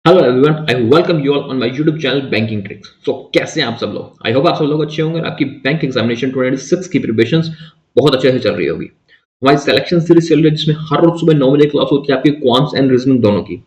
Hello everyone, I welcome you all on my YouTube channel banking tricks. So कैसे हैं आप सब लोग? आई होप आप सब लोग अच्छे होंगे और आपकी बैंक एग्जामिनेशन 2026 की प्रिपरेशंस बहुत अच्छे से चल रही होगी। हमारी सिलेक्शन सीरीज चल रही है जिसमें हर रोज सुबह 9 बजे क्लास होती है आपकी क्वांट्स एंड रीजनिंग दोनों की।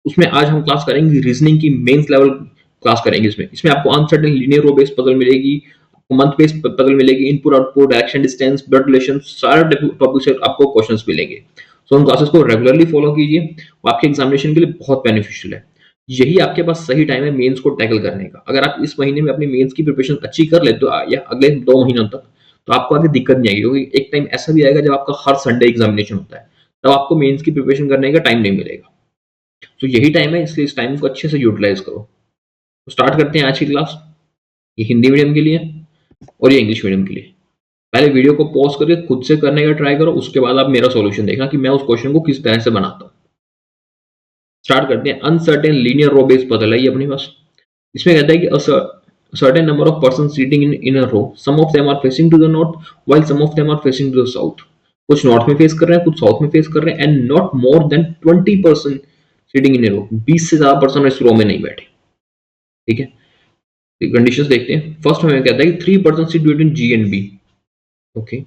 उसमें आज हम क्लास करेंगे रीजनिंग की मेंस लेवल क्लास करेंगे। इसमें इसमें आपको अनसर्टेन लीनियर रो बेस्ड पजल मिलेगी, आपको मंथ बेस्ड पजल मिलेगी, input output, direction distance, blood relation, सारे टॉपिक से आपको क्वेश्चंस मिलेंगे। सो उन क्लासेस को रेगुलरली फॉलो कीजिए, वो आपके एग्जामिनेशन के लिए बहुत बेनिफिशियल है। यही आपके पास सही टाइम है मेंस को टैकल करने का। अगर आप इस महीने में अपनी मेंस की प्रिपरेशन अच्छी कर ले तो या अगले 2 महीनों तक तो आपको आगे दिक्कत नहीं आएगी, क्योंकि एक टाइम ऐसा भी आएगा जब आपका हर संडे एग्जामिनेशन होता है, तब आपको मेंस की प्रिपरेशन करने का टाइम नहीं मिलेगा। तो यही टाइम है, इसलिए इस टाइम को अच्छे से यूटिलाइज करो। तो स्टार्ट करते हैं आज की क्लास। ये हिंदी मीडियम के लिए और ये इंग्लिश मीडियम के लिए। पहले वीडियो को पॉज करके खुद से करने का ट्राई करो, उसके बाद आप मेरा सॉल्यूशन देखना कि मैं उस क्वेश्चन को किस तरह से बनाता हूँ। स्टार्ट करते हैं। अनसर्टेन लीनियर रो बेस्ड पजल है ये अपने पास। इसमें कहता है कि certain number of persons sitting in a row, some of them are facing to the north while some of them are facing to the south। कुछ नॉर्थ में फेस कर रहे हैं, कुछ साउथ में फेस कर रहे हैं, and not more than 20% sitting in a row. 20 से ज्यादा पर्सन इस रो में नहीं बैठे। ठीक है, कंडीशंस देखते हैं। फर्स्ट हमें कहता है कि 3% sit between G and B. Okay,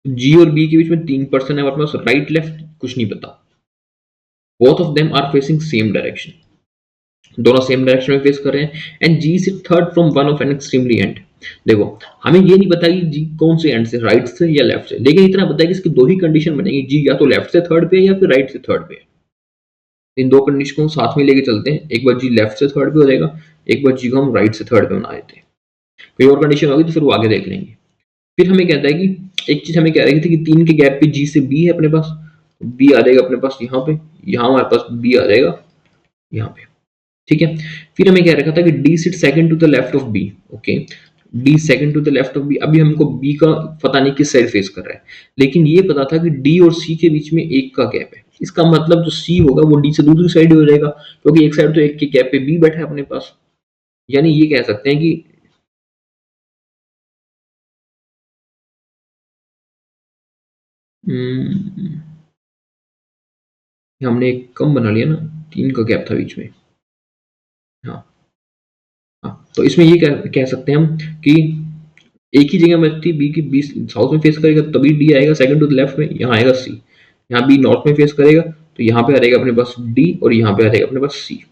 G और बी के बीच में 3% है हमारे पास। राइट लेफ्ट कुछ नहीं पता। Both of them are facing same direction, दोनों सेम डायरेक्शन में फेस कर रहे हैं। And G is third from one of an extremely end. देखो, हमें ये नहीं पता कि जी कौन से एंड से, राइट से या लेफ्ट से, लेकिन इतना पता है कि इसकी दो ही कंडीशन बनेगी, जी या तो लेफ्ट से थर्ड पे या फिर राइट से थर्ड पे। इन दो कंडीशन को साथ में लेके चलते हैं। एक बार जी लेफ्ट से थर्ड पे हो जाएगा, एक बार जी को हम राइट से थर्ड पे बना देते हैं। कोई और कंडीशन होगी तो फिर वो आगे देख लेंगे। फिर हमें कहता है कि एक चीज हमें कह रही थी कि 3 के गैप पे जी से बी है अपने पास। बी आ जाएगा अपने पास यहाँ पे, यहाँ हमारे पास बी आ जाएगा यहाँ पे। ठीक है, फिर हमें क्या रखा था कि D sit second to the left of B. Okay, D second to the left of B. अभी हमको बी का पता नहीं किस साइड फेस कर रहा है, लेकिन ये पता था कि डी और सी के बीच में एक का गैप है। इसका मतलब जो सी होगा वो डी से दूसरी साइड हो जाएगा, क्योंकि एक साइड तो एक के गैप पे बी बैठा है अपने पास। यानी ये कह सकते हैं कि हम्म, हमने एक कम बना लिया ना, 3 का गैप था बीच में। हाँ, हाँ, तो इसमें ये कह सकते हैं हम कि एक ही जगह में थी बी की, बी साउथ में फेस करेगा तभी डी आएगा सेकंड टू द लेफ्ट में, यहाँ आएगा सी। यहाँ बी नॉर्थ में फेस करेगा तो यहाँ पे आ जाएगा अपने पास डी और यहाँ पे आ जाएगा अपने पास सी।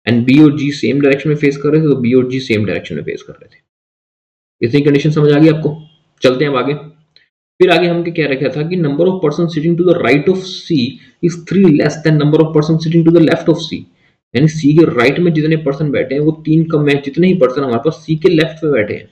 एंड बी और जी सेम डायरेक्शन में फेस कर रहे थे, तो बी और जी सेम डायरेक्शन में फेस कर रहे थे। इतनी कंडीशन समझ आ गई आपको? चलते हैं अब आगे। फिर आगे हमने क्या रखा था कि number of person sitting to the right of C is 3 less than number of person sitting to the left of C. यानी सी के राइट में जितने पर्सन बैठे हैं वो 3 कम है जितने ही पर्सन हमारे पास सी के लेफ्ट में बैठे हैं।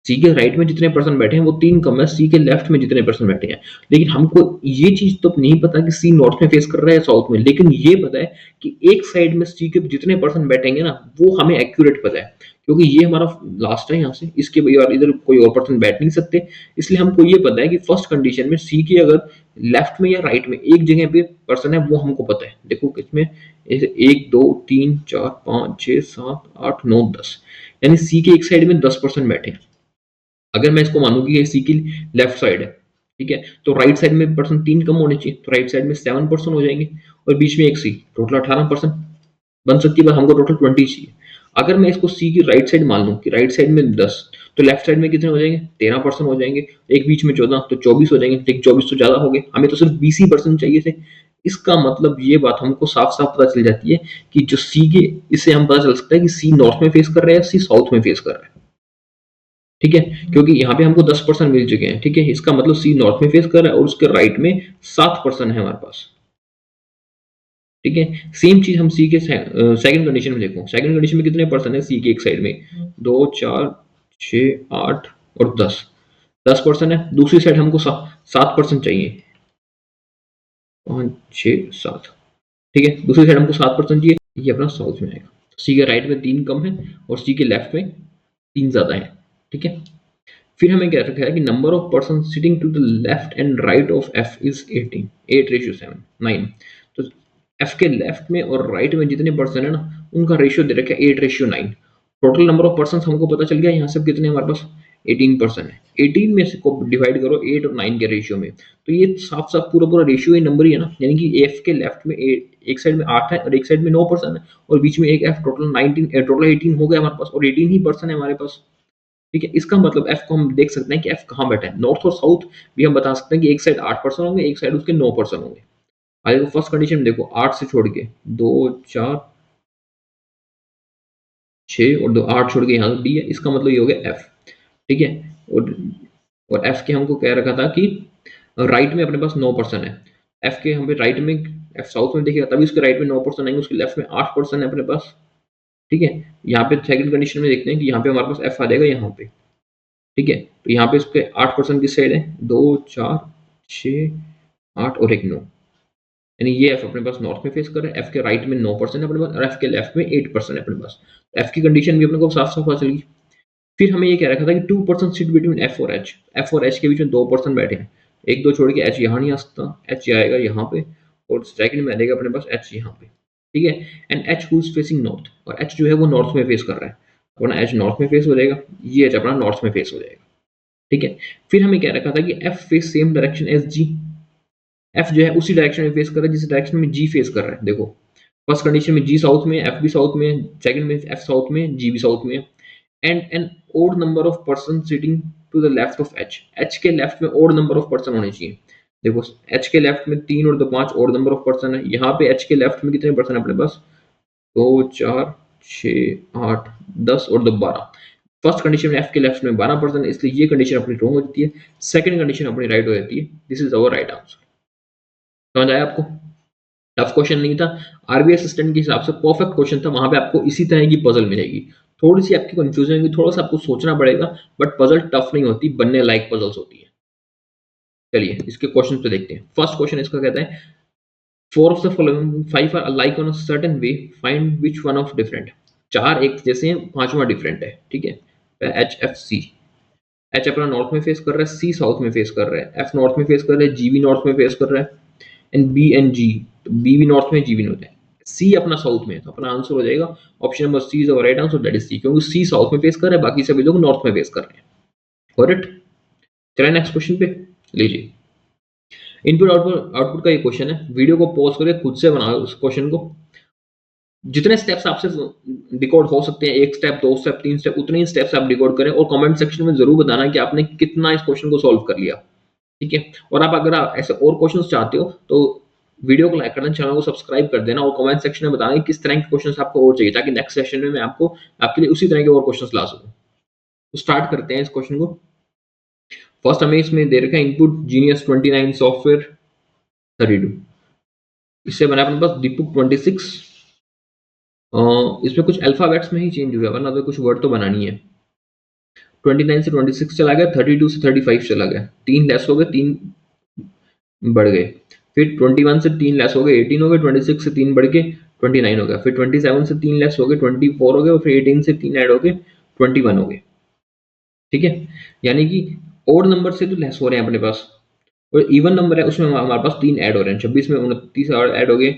सी के राइट में जितने पर्सन बैठे हैं वो 3 कम है सी के लेफ्ट में जितने पर्सन बैठे हैं। लेकिन हमको ये चीज तो नहीं पता कि सी नॉर्थ में फेस कर रहा है या साउथ में, लेकिन ये पता है कि एक साइड में सी के जितने पर्सन बैठेंगे ना वो हमें एक्यूरेट पता है, क्योंकि ये हमारा लास्ट है यहाँ से, इसके और इधर कोई और पर्सन बैठ नहीं सकते। इसलिए हमको ये पता है कि फर्स्ट कंडीशन में सी के अगर लेफ्ट में या राइट में एक जगह पे पर्सन है वो हमको पता है। देखो किसमें, 1 2 3 4 5 6 7 8 9 10, यानी सी के एक साइड में 10% बैठे हैं। अगर मैं इसको मानूं कि ये सी की लेफ्ट साइड है, ठीक है, तो राइट साइड में पर्सन 3 कम होने चाहिए, तो राइट साइड में 7% हो जाएंगे और बीच में एक सी, टोटल 18% बन सकती है, बस हमको टोटल 20 चाहिए। अगर मैं इसको सी की राइट साइड मान लूं कि राइट साइड में 10, तो लेफ्ट साइड में कितने हो जाएंगे? 13% हो जाएंगे। एक बीच में 14, तो 24 हो जाएंगे। लेकिन 24 तो ज्यादा हो गए, हमें तो सिर्फ 20% चाहिए थे। इसका मतलब ये बात हमको साफ साफ पता चल जाती है कि जो सी के, इससे हम पता चल सकता है कि सी नॉर्थ में फेस कर रहा है या सी साउथ में फेस कर रहा है। ठीक है, क्योंकि यहाँ पे हमको 10% मिल चुके हैं। ठीक है, इसका मतलब सी नॉर्थ में फेस कर रहा है और उसके राइट में 7% है हमारे पास। ठीक है, सेम चीज हम सी के सेकंड कंडीशन में देखो। सेकंड कंडीशन में कितने पर्सन है सी के एक साइड में? 2 4 6 8 और 10, 10% है। दूसरी साइड हमको 7% चाहिए, 5 6 7। ठीक है, दूसरी साइड हमको 7% चाहिए, ये अपना साउथ में आएगा। सी के राइट में 3 कम है और सी के लेफ्ट में 3 ज्यादा है। ठीक है, फिर हमें क्या रखा है कि number of person sitting to the left and right of F is 18, 8:7 9। तो एफ के लेफ्ट में और राइट में जितने पर्सन है ना उनका रेशियो दे रखा है 8:9। टोटल नंबर ऑफ पर्सन हमको पता चल गया यहाँ से कितने हमारे पास 18% है। 18 में से को डिवाइड करो 8 और 9 के रेशियो में, तो ये साफ साफ पूरा पूरा रेशियो ही नंबर ही है ना, यानी कि एफ के लेफ्ट में एक साइड में 8 है और एक साइड में 9% है, और बीच में एक एफ, टोटल 19, टोटल 18 हो गया हमारे पास, और 18 ही पर्सन है हमारे पास। ठीक है, इसका मतलब एफ को हम देख सकते हैं कि एफ कहाँ बैठा है, नॉर्थ और साउथ भी हम बता सकते हैं कि एक साइड 8% होंगे, एक साइड उसके 9% होंगे। आगे फर्स्ट कंडीशन में देखो, 8 से छोड़ के 2 4 6 और 2 8 छोड़ के यहाँ डी है, इसका मतलब ये हो गया एफ। ठीक है, और एफ के हमको कह रखा था कि राइट में अपने पास 9% है, एफ के हम पे राइट में, एफ साउथ में देखिएगा तभी उसके राइट में 9% आएंगे, उसके लेफ्ट में 8% है अपने पास। ठीक है, यहाँ पे सेकंड कंडीशन में देखते हैं कि यहाँ पे हमारे पास एफ आ जाएगा यहाँ पे। ठीक है, तो यहाँ पे उसके 8% किस साइड है, 2 4 6 8 और एक 9, यानी ये एफ अपने पास नॉर्थ में फेस कर रहा है, एफ के राइट में 9% है अपने पास, और एफ के लेफ्ट में 8% है अपने पास। एफ की कंडीशन भी अपने को साफ साफ पता चली। फिर हमें ये कह रखा था कि 2% सीट बिटवीन एफ और एच, एफ और एच के बीच में 2% बैठे हैं, एक दो छोड़ के एच यहाँ नहीं आ सकता, एच आएगा यहाँ पे, और सेकंड में आएगा अपने पास एच यहाँ पे। ठीक है, and H who is facing north, और एच जो है वो नॉर्थ में फेस कर रहा है, अपना एच नॉर्थ में फेस हो जाएगा, ये एच अपना नॉर्थ में फेस हो जाएगा। ठीक है, फिर हमें कह रखा था कि F face same direction as G, F जो है उसी डायरेक्शन में फेस कर रहा है जिस डायरेक्शन में जी फेस कर रहा है। देखो फर्स्ट कंडीशन में जी साउथ में, एफ भी साउथ में, सेकंड में एफ साउथ में, जी भी साउथ में, and an odd number of person sitting to the left of H, H के लेफ्ट में ओड नंबर ऑफ पर्सन होने चाहिए। देखो एच के लेफ्ट में 3 और 2 5 ओड नंबर ऑफ पर्सन है, यहाँ पे एच के लेफ्ट में कितने पर्सन है अपने पास, 2 4 6 8 10 और 2 12। फर्स्ट कंडीशन में एफ के लेफ्ट में 12%, इसलिए ये कंडीशन अपनी रॉन्ग हो जाती है, सेकंड कंडीशन अपनी राइट हो जाती है। This is our right answer. समझ आया आपको? टफ क्वेश्चन नहीं था, आरबीआई असिस्टेंट के हिसाब से परफेक्ट क्वेश्चन था, वहां पे आपको इसी तरह की पजल मिलेगी, थोड़ी सी आपकी कंफ्यूजन होगी, थोड़ा सा आपको सोचना पड़ेगा, बट पजल टफ नहीं होती, बनने लायक पजल्स होती है। चलिए इसके क्वेश्चन पे देखते हैं। फर्स्ट क्वेश्चन इसका कहता है, four of the following five are alike on a certain way, find which one of different. चार एक जैसे हैं, पांचवा डिफरेंट है। ठीक है, एच एफ सी, एच अपना नॉर्थ में फेस कर रहा है, सी साउथ में फेस कर रहा है, एफ नॉर्थ में फेस कर रहा है, जी भी नॉर्थ में फेस कर रहा है, एंड बी एंड जी, तो बी भी नॉर्थ में, जी भी नॉर्थ है, सी अपना साउथ में है, तो अपना आंसर हो जाएगा option number C is our right answer, that is C, क्योंकि सी साउथ में फेस कर रहा है, बाकी सभी लोग नॉर्थ में फेस कर रहे हैं। करेक्ट। चलिए नेक्स्ट क्वेश्चन पे लीजिए। इनपुट आउटपुट आउटपुट का ये क्वेश्चन है, वीडियो को पॉज करके खुद से बनाओ उस क्वेश्चन को, जितने स्टेप्स आपसे डिकोड हो सकते हैं, एक स्टेप, दो स्टेप, तीन स्टेप, उतने ही स्टेप्स आप डिकोड करें, और कमेंट सेक्शन में जरूर बताना कि आपने कितना इस क्वेश्चन को सॉल्व कर लिया। ठीक है, और आप अगर आप ऐसे और क्वेश्चंस चाहते हो तो वीडियो को लाइक करना, चैनल को सब्सक्राइब कर देना, और कमेंट सेक्शन में बताना कि किस तरह के क्वेश्चंस आपको और चाहिए, ताकि नेक्स्ट सेशन में मैं आपको आपके लिए उसी तरह के और क्वेश्चंस ला सकूं। तो स्टार्ट करते हैं इस क्वेश्चन को। फर्स्ट हमें इसमें दे रखा है इनपुट जीनियस 29, सॉफ्टवेयर 32, इससे बना अपने पास दीपक 26। इसमें कुछ अल्फाबेट्स में ही चेंज हुआ, वरना तो कुछ वर्ड तो बनानी है। 29 से 26 चला गया, 32 से 35 चला गया, तीन लेस हो गए, तीन बढ़ गए, फिर 21 से 3 लेस हो गए, 18 हो गए, 26 से 3 बढ़ के 29 हो गया, फिर 27 से 3 लेस हो गए, 24 हो गए, और फिर 18 से 3 ऐड हो गए, 21 हो गए। ठीक है, यानी कि ओड नंबर से तो लेस हो रहे हैं अपने पास, और इवन नंबर है उसमें हमारे पास 3 ऐड हो रहे हैं, 26 में 29 ऐड हो गए,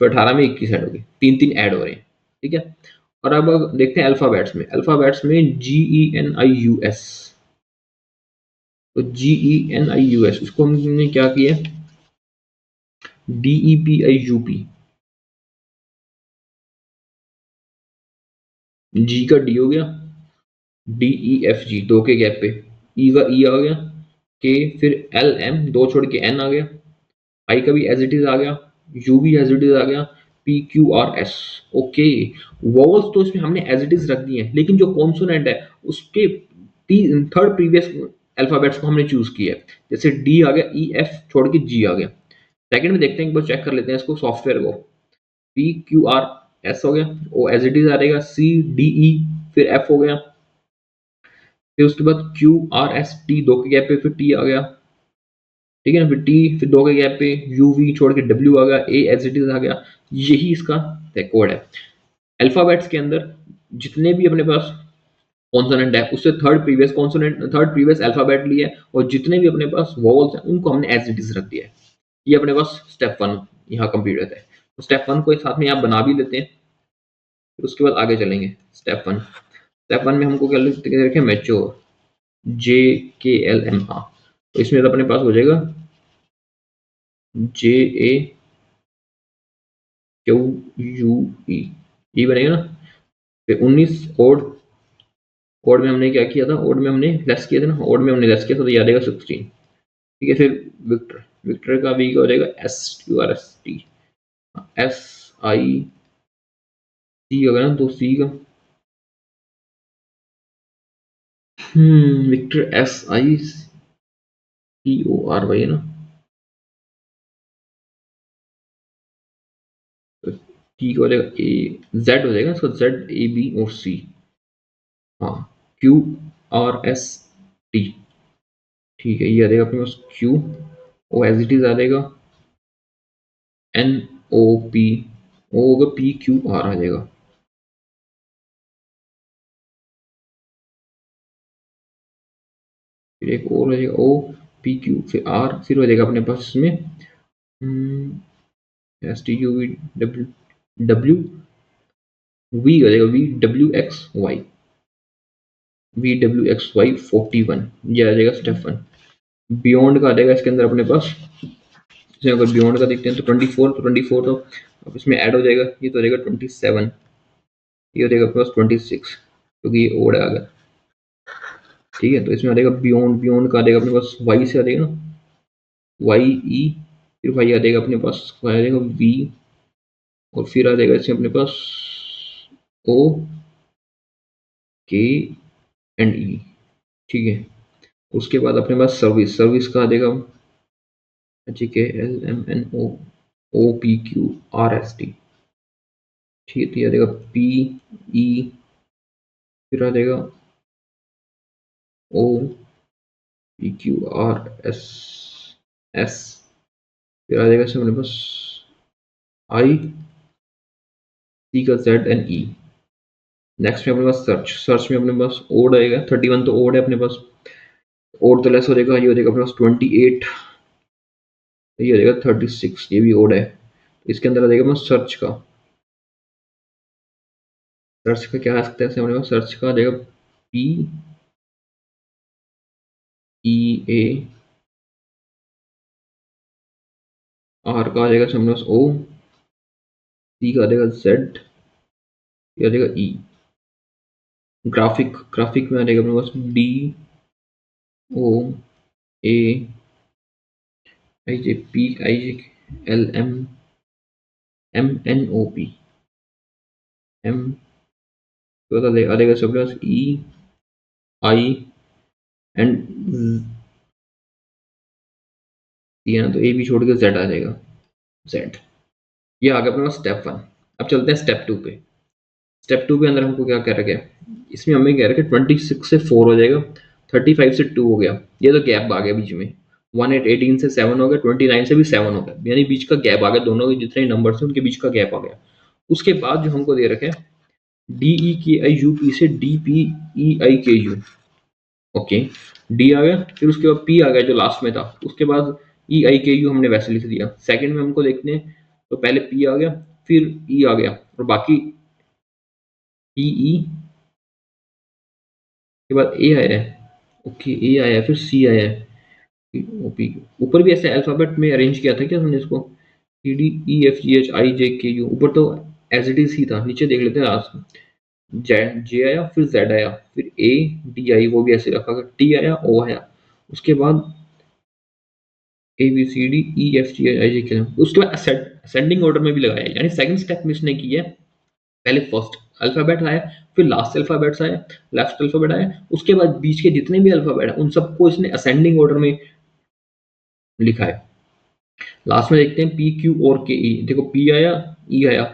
फिर 18 में 21 ऐड हो गए, तीन तीन ऐड हो रहे हैं। ठीक है, और अब देखते हैं अल्फाबेट्स में। अल्फाबेट्स में GENIUS, तो GENIUS इसको हमने क्या किया, DEPIUP, जी का डी हो गया, DEFG दो के गैप पे, ई का ई आ गया, के फिर LM दो छोड़ के N आ गया, आई का भी एज इट इज आ गया, यू भी एज इट इज आ गया, PQRS। ओके, वॉवल्स तो इसमें हमने एज इट इज रख दिए हैं, लेकिन जो कॉन्सोनेंट है उसके थर्ड प्रीवियस अल्फाबेट्स को हमने चूज किया है, जैसे डी आ गया, EF छोड़ के जी आ गया। सेकंड में देखते हैं, एक बार चेक कर लेते हैं इसको, सॉफ्टवेयर को, PQRS हो गया, वो एज इट इज आ रहेगा, CDE फिर F हो गया, फिर उसके बाद QRST दो के गैप पे फिर T आ गया। ठीक है ना, फिर T फिर दो के गैप पे UV छोड़ के W आ गया, A एज इट इज आ गया। यही इसका कोड है। अल्फाबेट्स के अंदर जितने भी अपने पास कॉन्सोनेंट है उससे third previous consonant, third previous alphabet लिया है, और जितने भी अपने पास वॉवल्स हैं उनको हमने एज इट इज रख दिया है। ये अपने पास स्टेप 1 यहाँ कंप्लीट होता है। तो स्टेप 1 को एक साथ में यहाँ बना भी लेते हैं, फिर उसके बाद आगे चलेंगे। स्टेप 1 में हमको क्या लिख के रखें, मैच्योर। JKLM, हाँ। तो इसमें तो अपने पास हो जाएगा JAQUE, ये बनेगा ना। फिर 19 ओड, ओड में हमने क्या किया था, ओड में हमने लेस किया था ना, ओड में हमने लेस किया था तो ये आ जाएगा 16। ठीक है, फिर विक्टर, विक्टर का वी क्या हो जाएगा SQRST, SIC होगा ना, तो सी का विक्टर SICORY है ना, तो टी का हो जाएगा ए, जेड हो जाएगा इसका, ZAB और सी, हाँ, QRST। ठीक है, ये आ जाएगा अपने पास Q, O as it is आ जाएगा NOP, ओ होगा PQR आ जाएगा। फिर एक और हो जाएगा OPQ, फिर R, फिर हो जाएगा अपने पास इसमें STUV, हो जाएगा VWXY 41, ये आ जाएगा स्टेप 1। बियॉन्ड का आ जाएगा इसके अंदर अपने पास, इसमें अगर बियॉन्ड का देखते हैं तो 24, तो 24 तो अब इसमें ऐड हो जाएगा, ये तो हो जाएगा 27, ये हो जाएगा अपने पास 26, क्योंकि ये ओड आ गया। ठीक है, तो इसमें आ जाएगा बियॉन्ड, बियॉन्ड का आ जाएगा अपने पास वाई से आ जाएगा ना, YE, फिर वाई आ जाएगा अपने पास, वाई आ जाएगा V, और फिर आ जाएगा इसमें अपने पास OKNE। ठीक है, उसके बाद अपने पास सर्विस, सर्विस का आ जाएगा JKLMNOOPQRST। ठीक है, तो ये आ जाएगा PE, फिर आ जाएगा OPQRSS, फिर आ जाएगा इसमें अपने पास IC का ZNE। नेक्स्ट में अपने पास सर्च, सर्च में अपने पास ओड आएगा 31, तो ओड है अपने पास, ओड तो लेस हो जाएगा, ये हो जाएगा अपने पास 28, ये हो जाएगा 36, ये भी ओड है। इसके अंदर आ जाएगा अपना सर्च का, सर्च का क्या आ सकता है अपने पास, सर्च का आ जाएगा PEA, R का आ जाएगा अपने पास O, C का आ जाएगा Z, ये आ जाएगा E। ग्राफिक, ग्राफिक में आ जाएगा अपने पास DOAAIJPIJLMMNOP, M, तो आ जाएगा अपने पास EI एंड, ये ना, तो ए भी छोड़ के जेड आ जाएगा, जेड। ये आ गया अपने पास स्टेप 1। अब चलते हैं स्टेप 2 पे। स्टेप 2 के अंदर हमको क्या कह रखा है, इसमें हमें कह रखा है 26 से 4 हो जाएगा, 35 से 2 हो गया, ये तो गैप आ गया बीच में, 18 से 7 हो गया, 29 से भी 7 हो गया, यानी बीच का गैप आ गया, दोनों के जितने नंबर थे उनके बीच का गैप आ गया। उसके बाद जो हमको दे रखे हैं DEKIUP से DPEIKU, ओके, डी आ गया, फिर उसके बाद पी आ गया जो लास्ट में था, उसके बाद EIKU हमने वैसे लिख दिया। सेकंड में हमको देखते हैं, तो पहले पी आ गया, फिर ई आ गया, और बाकी PE के बाद ए आया है, ओके, ए आया, फिर सी आया है, ओपी, ऊपर भी ऐसे अल्फाबेट में अरेंज किया था क्या हमने इसको, TDEFGHIJKU, ऊपर तो एज इट इज ही था, नीचे देख लेते हैं लास्ट, जे आया, फिर जेड आया, फिर ADI, वो भी ऐसे रखा, टी आया, ओ आया, उसके बाद ABCDEFGHIJK, उसके बाद असेंडिंग ऑर्डर में भी लगाया है, यानी सेकंड स्टेप में इसने की है, पहले फर्स्ट अल्फाबेट आया, फिर लास्ट अल्फाबेट्स आया, लास्ट अल्फाबेट आया, उसके बाद बीच के जितने भी अल्फाबेट है उन सबको इसने असेंडिंग ऑर्डर में लिखा है। लास्ट में देखते हैं PQ और KE, देखो P आया, E आया,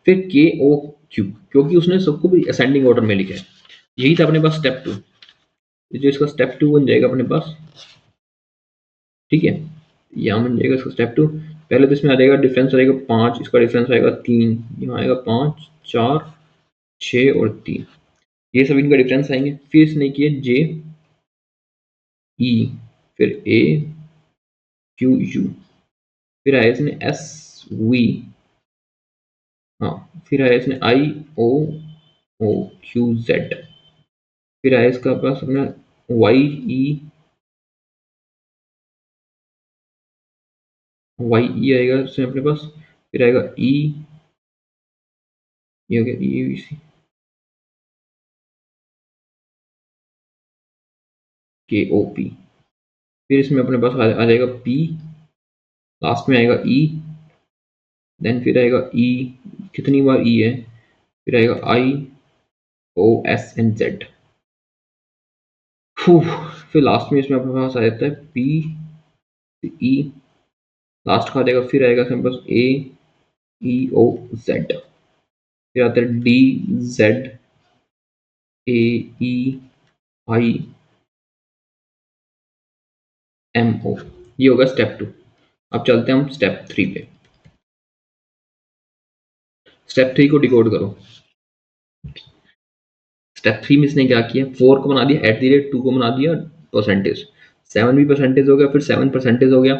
फिर KOQ, क्योंकि उसने सबको भी असेंडिंग ऑर्डर में लिखा है। यही था अपने पास स्टेप 2, जो इसका स्टेप 2 बन जाएगा अपने पास। ठीक है, यहाँ बन जाएगा इसका स्टेप 2। पहले तो इसमें आ जाएगा डिफरेंस आ जाएगा 5, इसका डिफरेंस आएगा 3, यहाँ आएगा 5, 4, 6 और 3, ये सब इनका डिफरेंस आएंगे। फिर इसने किए JE, फिर AQU, फिर आया इसने SV, हाँ, फिर आया इसने IOOQZ, फिर आया इसका पास अपना वाई ई, वाई ई आएगा इसमें अपने पास, फिर आएगा ई, ये हो गया ई के ओ पी, फिर इसमें अपने पास आ जाएगा पी, लास्ट में आएगा ई, देन फिर आएगा ई, कितनी बार ई है, फिर आएगा आई ओ एस एन जेड, फिर लास्ट में इसमें अपने पास आ जाता है पी ई, लास्ट का आ जाएगा, फिर आएगा इसमें पास ए ई ओ जेड, फिर आता है D Z A E I M O, ये होगा स्टेप 2। अब चलते हैं हम स्टेप 3 पे। स्टेप 3 को डिकोड करो। स्टेप 3 में इसने क्या किया, 4 को बना दिया एट दी रेट, 2 को बना दिया परसेंटेज, 7 भी परसेंटेज हो गया, फिर 7 परसेंटेज हो गया,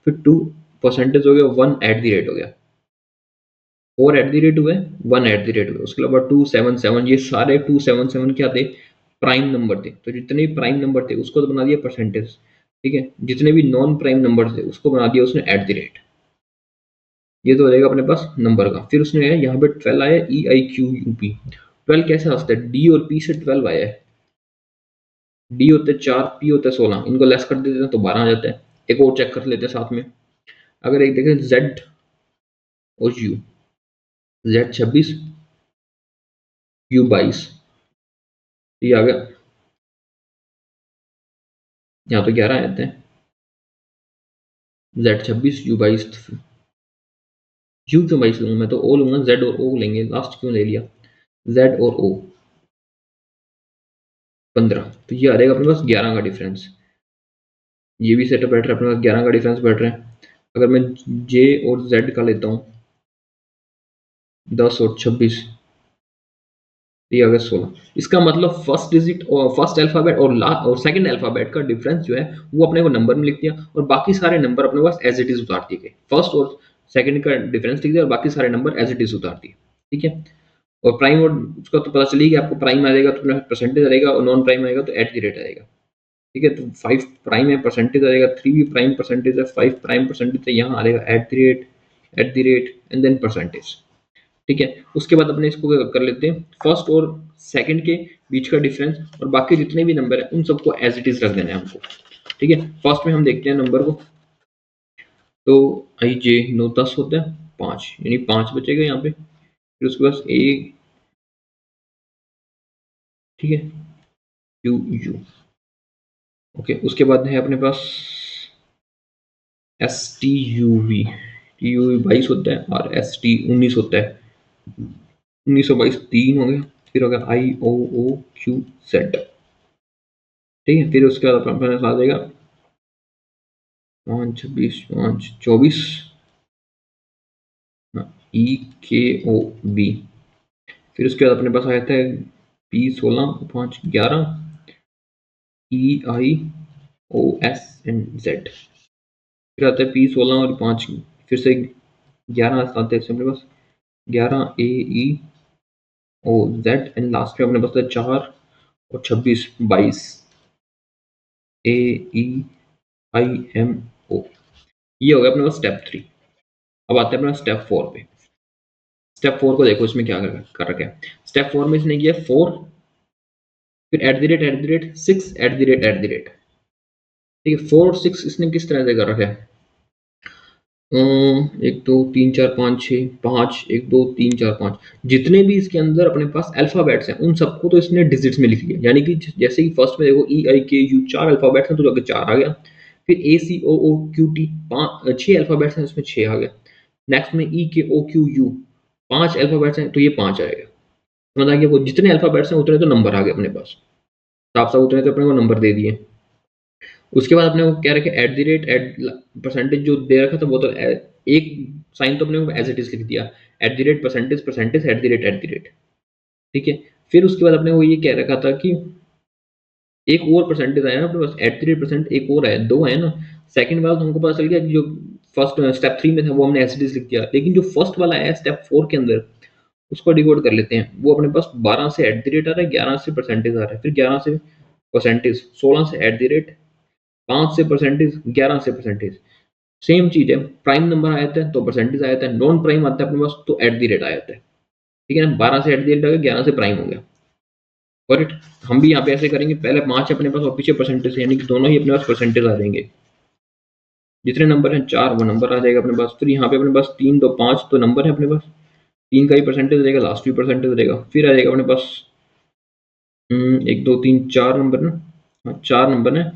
फिर 2 परसेंटेज हो गया, 1 एट दी रेट हो गया, 4 एट दी रेट हुए, 1 एट दी रेट हुए, उसके अलावा 277, ये सारे 277 क्या थे, प्राइम नंबर थे, तो जितने भी प्राइम नंबर थे उसको तो बना दिया परसेंटेज, ठीक है, जितने भी नॉन प्राइम नंबर थे उसको बना दिया उसने एट दी रेट, ये तो हो जाएगा अपने पास नंबर का। फिर उसने यहाँ पे 12 आया ई आई क्यू यू पी, 12 कैसे आता है, डी और पी से 12 आया है, डी होते 4, पी होता है 16, इनको लेस कर देते हैं तो 12 आ जाता है। एक और चेक कर लेते हैं साथ में, अगर एक देखें जेड और यू, जेड 26 यू 22, ये आ गया, यहाँ पे 11 आते हैं, जेड 26 यू 22, यू क्यों 22 लूंगा, मैं तो ओ लूंगा, जेड और ओ लेंगे, लास्ट क्यों ले लिया, जेड और ओ 15, तो ये आ जाएगा अपने पास 11 का डिफरेंस, ये भी सेटअप बैठ रहा है अपने पास, 11 का डिफरेंस बैठ रहा है। अगर मैं जे और जेड का लेता हूँ 10 और 26, ये आ गया 16, इसका मतलब फर्स्ट डिजिट और फर्स्ट अल्फाबेट और लास्ट और सेकंड अल्फाबेट का डिफरेंस जो है वो अपने को नंबर में लिख दिया, और बाकी सारे नंबर अपने पास एज इट इज उतार दिए गए, फर्स्ट और सेकंड का डिफरेंस लिख दिया और बाकी सारे नंबर एज इट इज उतार दिए, ठीक है। और प्राइम और उसका तो पता चली गया आपको, प्राइम आ जाएगा तो परसेंटेज आएगा, और नॉन प्राइम आएगा तो एट द रेट आएगा, ठीक है। तो 5 प्राइम है परसेंटेज आएगा, 3 भी प्राइम परसेंटेज है, 5 प्राइम परसेंटेज है, यहाँ आएगा at the rate and then percentage, ठीक है। उसके बाद अपने इसको कर लेते हैं फर्स्ट और सेकंड के बीच का डिफरेंस, और बाकी जितने भी नंबर है उन सबको एज इट इज रख देना है हमको, ठीक है। फर्स्ट में हम देखते हैं नंबर को, तो आई जे 9 10 होता है 5, यानी 5 बचेगा यहाँ पे, फिर उसके पास ए, ठीक है, यू यू, ओके। उसके बाद है अपने पास S T U V, T U V 22 होता है, और एस टी 19 होता है, 1922 3 हो गया, फिर हो गया आई ओ ओ क्यू जेड, ठीक है। फिर उसके बाद अपने पास आ जाएगा 5 26 5 24, ई के ओ बी, फिर उसके बाद अपने पास आ जाता है P 16 5 11 E I O S and Z, फिर आता है पी 16 और 5, फिर से 11 आते हैं अपने पास, 11 ए ई ओ जेड, एंड लास्ट में अपने पास है 4 और 26 22 ए ई आई एम ओ, ये हो गया अपने पास स्टेप 3। अब आते हैं अपने स्टेप 4 पे। स्टेप 4 को देखो इसमें क्या कर रखा है, स्टेप 4 में इसने किया 4, फिर eight the rate 6 eight the rate, ठीक है। 4 और 6 इसने किस तरह से कर रखा है, 1 2 3 4 5 6 5 1 2 3 4 5, जितने भी इसके अंदर अपने पास अल्फाबेट्स हैं उन सबको तो इसने डिजिट्स में लिख लिया, यानी कि जैसे कि फर्स्ट में देखो ई आई के यू 4 अल्फाबेट्स हैं तो आगे 4 आ गया, फिर ए सी ओ ओ क्यू टी 6 अल्फाबेट्स हैं उसमें 6 आ गया, नेक्स्ट में ई के ओ क्यू यू 5 अल्फाबेट्स हैं तो ये 5 आएगा, समझ आ गया, वो जितने अल्फाबेट्स हैं उतने तो नंबर आ गए अपने पास, साफ साफ उतने तो अपने को नंबर दे दिए। उसके बाद अपने को क्या रखे, at the rate at percentage जो दे रखा था वो तो एक साइन तो अपने को एज इट इज लिख दिया, eight the rate percentage percentage eight the rate, ठीक है। फिर उसके बाद अपने को ये कह रखा था कि एक और परसेंटेज आया ना अपने पास, एट द रेट परसेंट एक और आया, 2 आया ना, सेकंड वाला तो हमको पता चल गया कि जो फर्स्ट स्टेप 3 में था वो हमने एज इट इज लिख दिया, लेकिन जो फर्स्ट वाला आया स्टेप 4 के अंदर उसको डिकोड कर लेते हैं, वो अपने पास 12 से एट द रेट आ रहा है, 11 से परसेंटेज आ रहा है, फिर 11 से परसेंटेज 16 से एट द रेट, 5 से परसेंटेज, 11 से परसेंटेज। सेम चीज है, प्राइम नंबर आ जाता है तो परसेंटेज आ जाता है, नॉन प्राइम आता है अपने पास तो एट द रेट आ जाता है। ठीक है ना, 12 से एट द रेट आ गया, 11 से प्राइम हो गया। करेक्ट। हम भी यहाँ पे ऐसे करेंगे, पहले 5 अपने पास और पीछे परसेंटेज, यानी कि दोनों ही अपने पास परसेंटेज आ जाएंगे। जितने नंबर हैं 4 वो नंबर आ जाएगा अपने पास। फिर यहाँ पे अपने पास 3 2 5 तो नंबर है अपने पास, 3 का ही परसेंटेज रहेगा, लास्ट भी परसेंटेज रहेगा। फिर आ जाएगा अपने पास 1 2 3 4 नंबर ना, हाँ 4 नंबर है।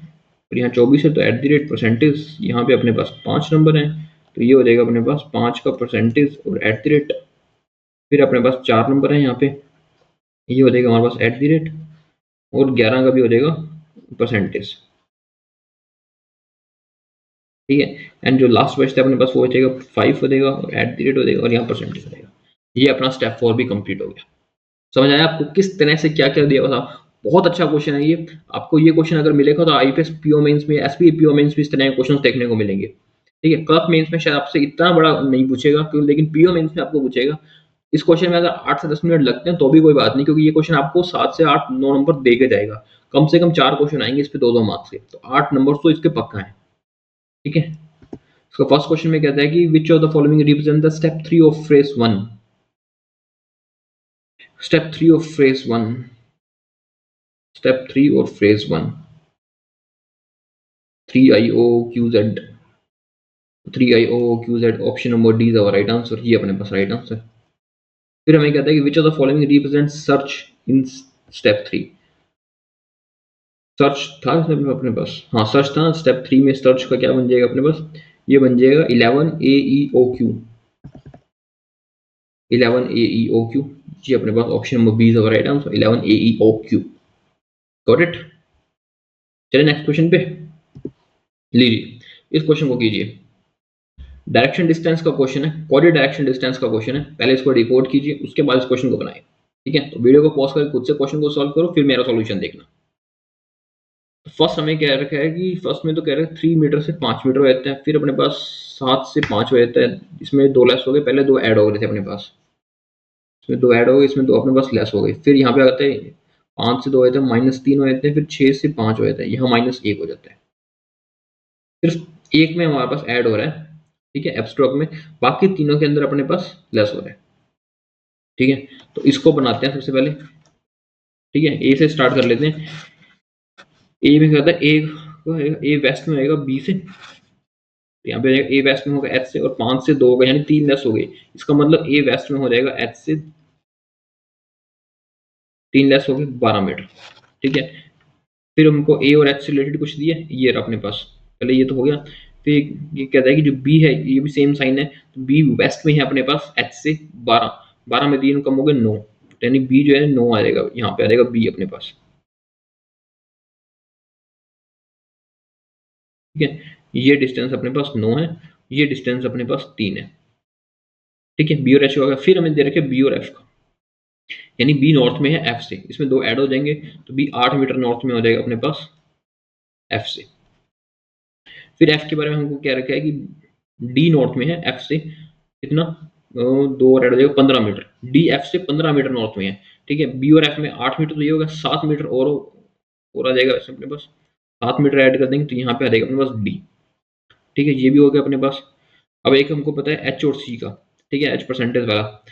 फिर यहाँ 24 है तो एट द रेट परसेंटेज, यहाँ पे अपने पास 5 नंबर है तो ये हो जाएगा अपने पास 5 का परसेंटेज और एट द रेट। फिर अपने पास 4 नंबर है यहाँ पे, ये हो जाएगा हमारे पास एट द रेट, और 11 का भी हो जाएगा परसेंटेज। ठीक है, एंड जो लास्ट बचता है अपने पास वो हो जाएगा 5 हो जाएगा और एट द रेट हो जाएगा और यहाँ परसेंटेज हो जाएगा। ये अपना स्टेप 4 भी कंप्लीट हो गया। समझ आया आपको किस तरह से क्या क्या दिया हुआ था? बहुत अच्छा क्वेश्चन है ये। आपको ये क्वेश्चन अगर मिलेगा तो आईपीएस पीओ मेंस में, एसपी पीओ मेंस में इस तरह के क्वेश्चन देखने को मिलेंगे। ठीक है, क्लर्क मेंस में शायद आपसे इतना बड़ा नहीं पूछेगा क्योंकि, लेकिन पीओ मेंस में आपको पूछेगा। इस क्वेश्चन में अगर 8 से 10 मिनट लगते हैं तो भी कोई बात नहीं, क्योंकि ये क्वेश्चन आपको 7 से 8 9 नंबर दे के जाएगा। कम से कम 4 क्वेश्चन आएंगे इस पे 2-2 मार्क्स के, तो 8 नंबर तो इसके पक्का है। ठीक है, इसका फर्स्ट क्वेश्चन में कहता है कि which of the following represent the step 3 of phrase 1। Step 3 of phrase 1, step 3 और phrase 1, 3IOQZ, 3IOQZ, option number D is our right answer. ये अपने पास राइट आंसर। फिर हमें कहता है कि which of the following represent search in step 3। Search था इसमें अपने पास, हाँ सर्च था। स्टेप 3 में सर्च का क्या बन जाएगा अपने पास, ये बन जाएगा 11AEOQ, 11AEOQ। जी अपने पास option number B is our right answer, 11AEOQ। Got it. चलिए नेक्स्ट क्वेश्चन पे लीजिए, इस क्वेश्चन को कीजिए। डायरेक्शन डिस्टेंस का क्वेश्चन है, कोऑर्डिनेट डायरेक्शन डिस्टेंस का क्वेश्चन है। पहले इसको रिकॉर्ड कीजिए, उसके बाद इस क्वेश्चन को बनाएं। ठीक है, तो वीडियो को पॉज करके खुद से क्वेश्चन को सॉल्व करो, फिर मेरा सॉल्यूशन देखना। तो फर्स्ट हमें कह रखा है कि फर्स्ट में तो कह रहे हैं 3 मीटर से 5 मीटर हो जाते हैं, फिर अपने पास 7 से 5 हो जाता है। इसमें 2 लेस हो गए, पहले 2 ऐड हो गए थे अपने पास, इसमें 2 ऐड हो गए, इसमें 2 अपने पास लेस हो गए। फिर यहाँ पे आते हैं 5 से 2 हो जाते हैं, -3 हो जाते हैं, फिर 6 से 5 हो जाता है, यहाँ -1 हो जाता है। सिर्फ एक में हमारे पास ऐड हो रहा है, ठीक है, एब्स्ट्रैक्ट में, बाकी तीनों के अंदर अपने पास लेस हो रहा है। ठीक है, तो इसको बनाते हैं सबसे पहले। ठीक है, ए से स्टार्ट कर लेते हैं। ए में क्या होता है, ए वेस्ट में आएगा बी से, तो यहाँ पे ए वेस्ट में होगा एच से, और 5 से 2 होगा, यानी 3 लेस हो गई। इसका मतलब ए वेस्ट में हो जाएगा एच से, 3 लेस हो गए 12 मीटर। ठीक है, फिर हमको ए और एच से रिलेटेड कुछ दिया, ये रहा अपने पास, पहले ये तो हो गया। फिर ये कहता है कि जो बी है ये भी सेम साइन है, तो बी वेस्ट में है अपने पास एच से 12, 12 में 3 कम हो गए 9, यानी बी जो है 9 आ जाएगा, यहाँ पे आ जाएगा बी अपने पास। ठीक है, ये डिस्टेंस अपने पास 9 है, ये डिस्टेंस अपने पास 3 है। ठीक है, बी और एच हो गया। फिर हमें दे रखे बी और एफ का, यानी बी नॉर्थ में है एफ से, इसमें 2 ऐड हो जाएंगे तो बी 8 मीटर नॉर्थ में हो जाएगा अपने पास एफ से। फिर एफ के बारे में हमको क्या रखा है कि डी नॉर्थ में है एफ से, कितना, 2 और ऐड हो जाएगा 15 मीटर, डी एफ से 15 मीटर नॉर्थ में है। ठीक है, बी और एफ में 8 मीटर, तो ये होगा 7 मीटर और आ जाएगा इसमें अपने पास, 7 मीटर ऐड कर देंगे तो यहाँ पे आ जाएगा अपने पास डी। ठीक है, ये भी हो गया अपने पास। अब एक हमको पता है एच और सी का। ठीक है, एच परसेंटेज वाला,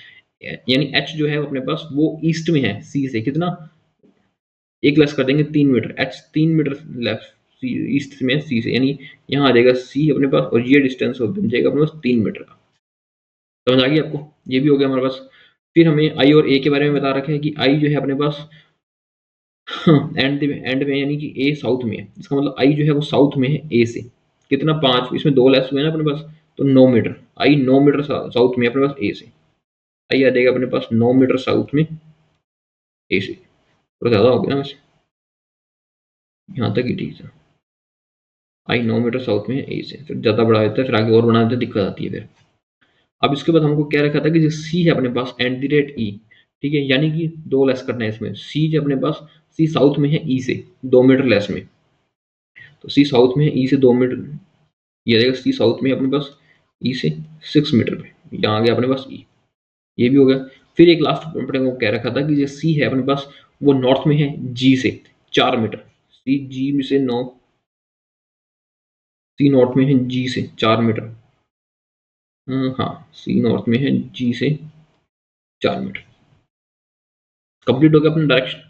यानी एच जो है अपने पास वो ईस्ट में है सी से, कितना, एक लेस कर देंगे 3 metre, H 3 metre left east में सी से, यानी यहाँ आ जाएगा सी अपने पास, और ये डिस्टेंस बन जाएगा अपने पास 3 मीटर का। समझ आ गई आपको, ये भी हो गया हमारे पास। फिर हमें आई और ए के बारे में बता रखा है कि आई जो है अपने पास एंड में, यानी कि ए साउथ में है, इसका मतलब आई जो है वो साउथ में है ए से, कितना, 5, इसमें 2 लेस हुए ना अपने पास, तो 9 मीटर, आई 9 मीटर साउथ में अपने पास ए से, आई आ जाएगा अपने पास 9 मीटर साउथ में ए से। थोड़ा ज़्यादा हो गया ना वैसे, यहाँ तक ही ठीक था। आई 9 मीटर साउथ में ए से, फिर ज़्यादा बढ़ा देता है, फिर आगे और बढ़ा देते दिक्कत आती है फिर। अब इसके बाद हमको क्या रखा था कि जो सी है अपने पास एट द रेट ई, ठीक है, यानी कि 2 लेस करना है इसमें, सी जो अपने पास, सी साउथ में है ई से 2 मीटर लेस में, तो सी साउथ में है ई से 2 मीटर, ये रहेगा सी साउथ में अपने पास ई से 6 मीटर पे, यहाँ आ गया अपने पास ई, ये भी हो गया। फिर एक लास्ट अपने को कह रखा था कि जो सी है अपने पास वो नॉर्थ में है जी से 4 मीटर, सी जी में से 9, सी नॉर्थ में है जी से 4 मीटर। हाँ, सी नॉर्थ में है जी से 4 मीटर। कंप्लीट हो गया अपना डायरेक्शन।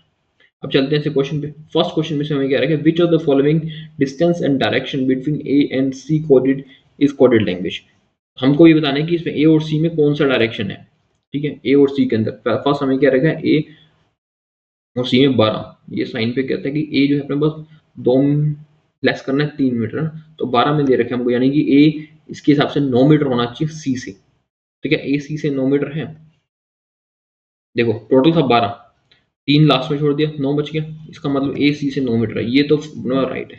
अब चलते हैं क्वेश्चन पे। फर्स्ट क्वेश्चन में से हमें क्या रहा है, which of the following distance and direction between A and C coded is coded language. हमको ये बताना है कि इसमें ए और सी में कौन सा डायरेक्शन है। ठीक है, ए और सी के अंदर फर्स्ट हमें क्या रखा है, ए और सी में 12। ये साइन पे कहता है कि ए जो है अपने पास दो लेस करना है 3 मीटर है ना, तो 12 में दे रखे हमको, यानी कि ए इसके हिसाब से 9 मीटर होना चाहिए सी से। ठीक है, ए सी से 9 मीटर है। देखो टोटल था 12, 3 लास्ट में छोड़ दिया, 9 बच गया। इसका मतलब ए सी से 9 मीटर है, ये तो राइट है।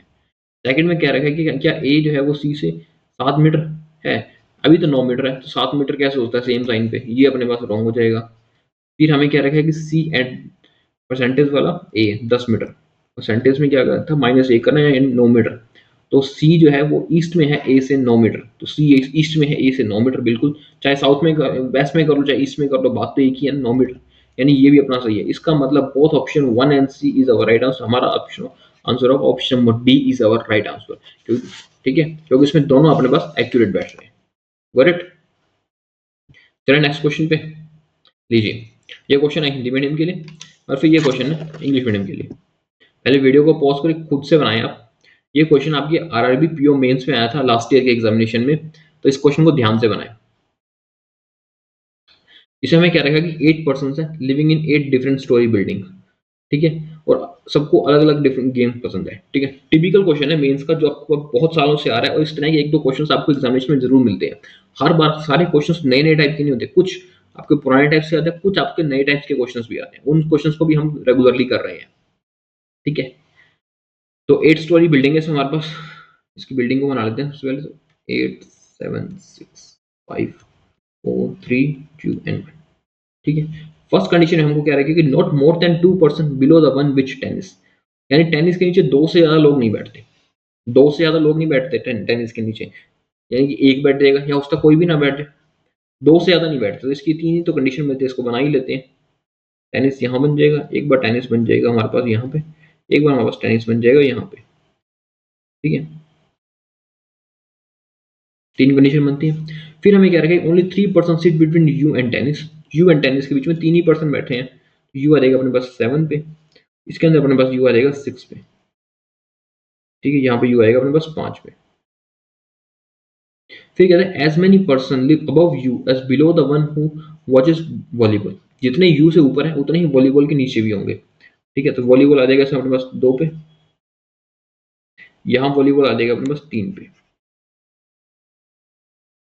सेकंड में क्या रखा है कि क्या ए जो है वो सी से 7 मीटर है। अभी तो 9 मीटर है, तो 7 मीटर कैसे होता है सेम साइन पे, ये अपने पास रॉन्ग हो जाएगा। फिर हमें क्या रखा है कि सी एंड परसेंटेज वाला ए 10 मीटर, परसेंटेज में क्या था -1 करना है, यानी 9 मीटर। तो सी जो है वो ईस्ट में है ए से 9 मीटर, तो सी ईस्ट में है ए से 9 मीटर बिल्कुल। चाहे साउथ में वेस्ट में कर लो चाहे ईस्ट में कर लो, बात तो एक ही है, 9 मीटर। यानी ये भी अपना सही है। इसका मतलब both option 1 and C is our right answer. हमारा option answer of option number D is our right answer. ठीक है, क्योंकि इसमें दोनों अपने पास एक्यूरेट बैठ रहे हैं। गॉट। चलिए नेक्स्ट क्वेश्चन पे लीजिए। ये क्वेश्चन है हिंदी मीडियम के लिए और फिर ये क्वेश्चन है इंग्लिश मीडियम के लिए। पहले वीडियो को पॉज करके खुद से बनाएं आप। ये क्वेश्चन आपकी आरआरबी पीओ मेंस में आया था लास्ट ईयर के एग्जामिनेशन में, तो इस क्वेश्चन को ध्यान से बनाएं। इसे हमें क्या रखा कि 8 पर्सन है living in 8 different story building. ठीक है, और सबको अलग अलग डिफरेंट गेम पसंद है। ठीक है, टिपिकल क्वेश्चन है मेंस का, जो आपको बहुत सालों से आ रहा है, और इस तरह के एक दो क्वेश्चंस आपको एग्जामिनेशन में जरूर मिलते हैं। हर बार सारे क्वेश्चंस नए नए टाइप के नहीं होते, कुछ आपके पुराने टाइप से आते हैं, कुछ आपके नए टाइप के क्वेश्चंस भी आते हैं। उन क्वेश्चंस को भी हम रेगुलरली कर रहे हैं। ठीक है, तो 8 स्टोरी बिल्डिंग है इसमें हमारे पास। इसकी बिल्डिंग को बना लेते हैं सबसे पहले तो। 8 7 6 5 4 3 2 एंड 1। ठीक है, फर्स्ट कंडीशन हमको क्या रखेगी कि not more then 2% below the one which tennis, यानी टेनिस के नीचे दो से ज्यादा लोग नहीं बैठते। दो से ज्यादा लोग नहीं बैठते टेनिस के नीचे, यानी कि एक बैठ जाएगा या उसका कोई भी ना बैठे, दो से ज्यादा नहीं बैठते। तो इसकी तीन ही तो कंडीशन मिलती है, इसको बना ही लेते हैं। टेनिस यहाँ बन जाएगा, एक बार टेनिस बन जाएगा हमारे पास यहाँ पे, एक बार हमारे पास टेनिस बन जाएगा यहाँ पे। ठीक है, तीन कंडीशन बनती है। फिर हमें क्या रखेगा, only 3% seat between you and tennis. You and tennis के बीच में 3 ही पर्सन बैठे हैं। यू आ जाएगा अपने पास 7 पे, इसके अंदर अपने पास यू आ जाएगा 6 पे। ठीक है, यहाँ पे यू आएगा अपने पास 5 पे। फिर कहते हैं as many person live above U as below the one who watches volleyball. जितने यू से ऊपर है उतने ही वॉलीबॉल के नीचे भी होंगे। ठीक है, तो वॉलीबॉल आ जाएगा इसमें अपने पास 2 पे, यहाँ वॉलीबॉल आ जाएगा अपने पास 3 पे।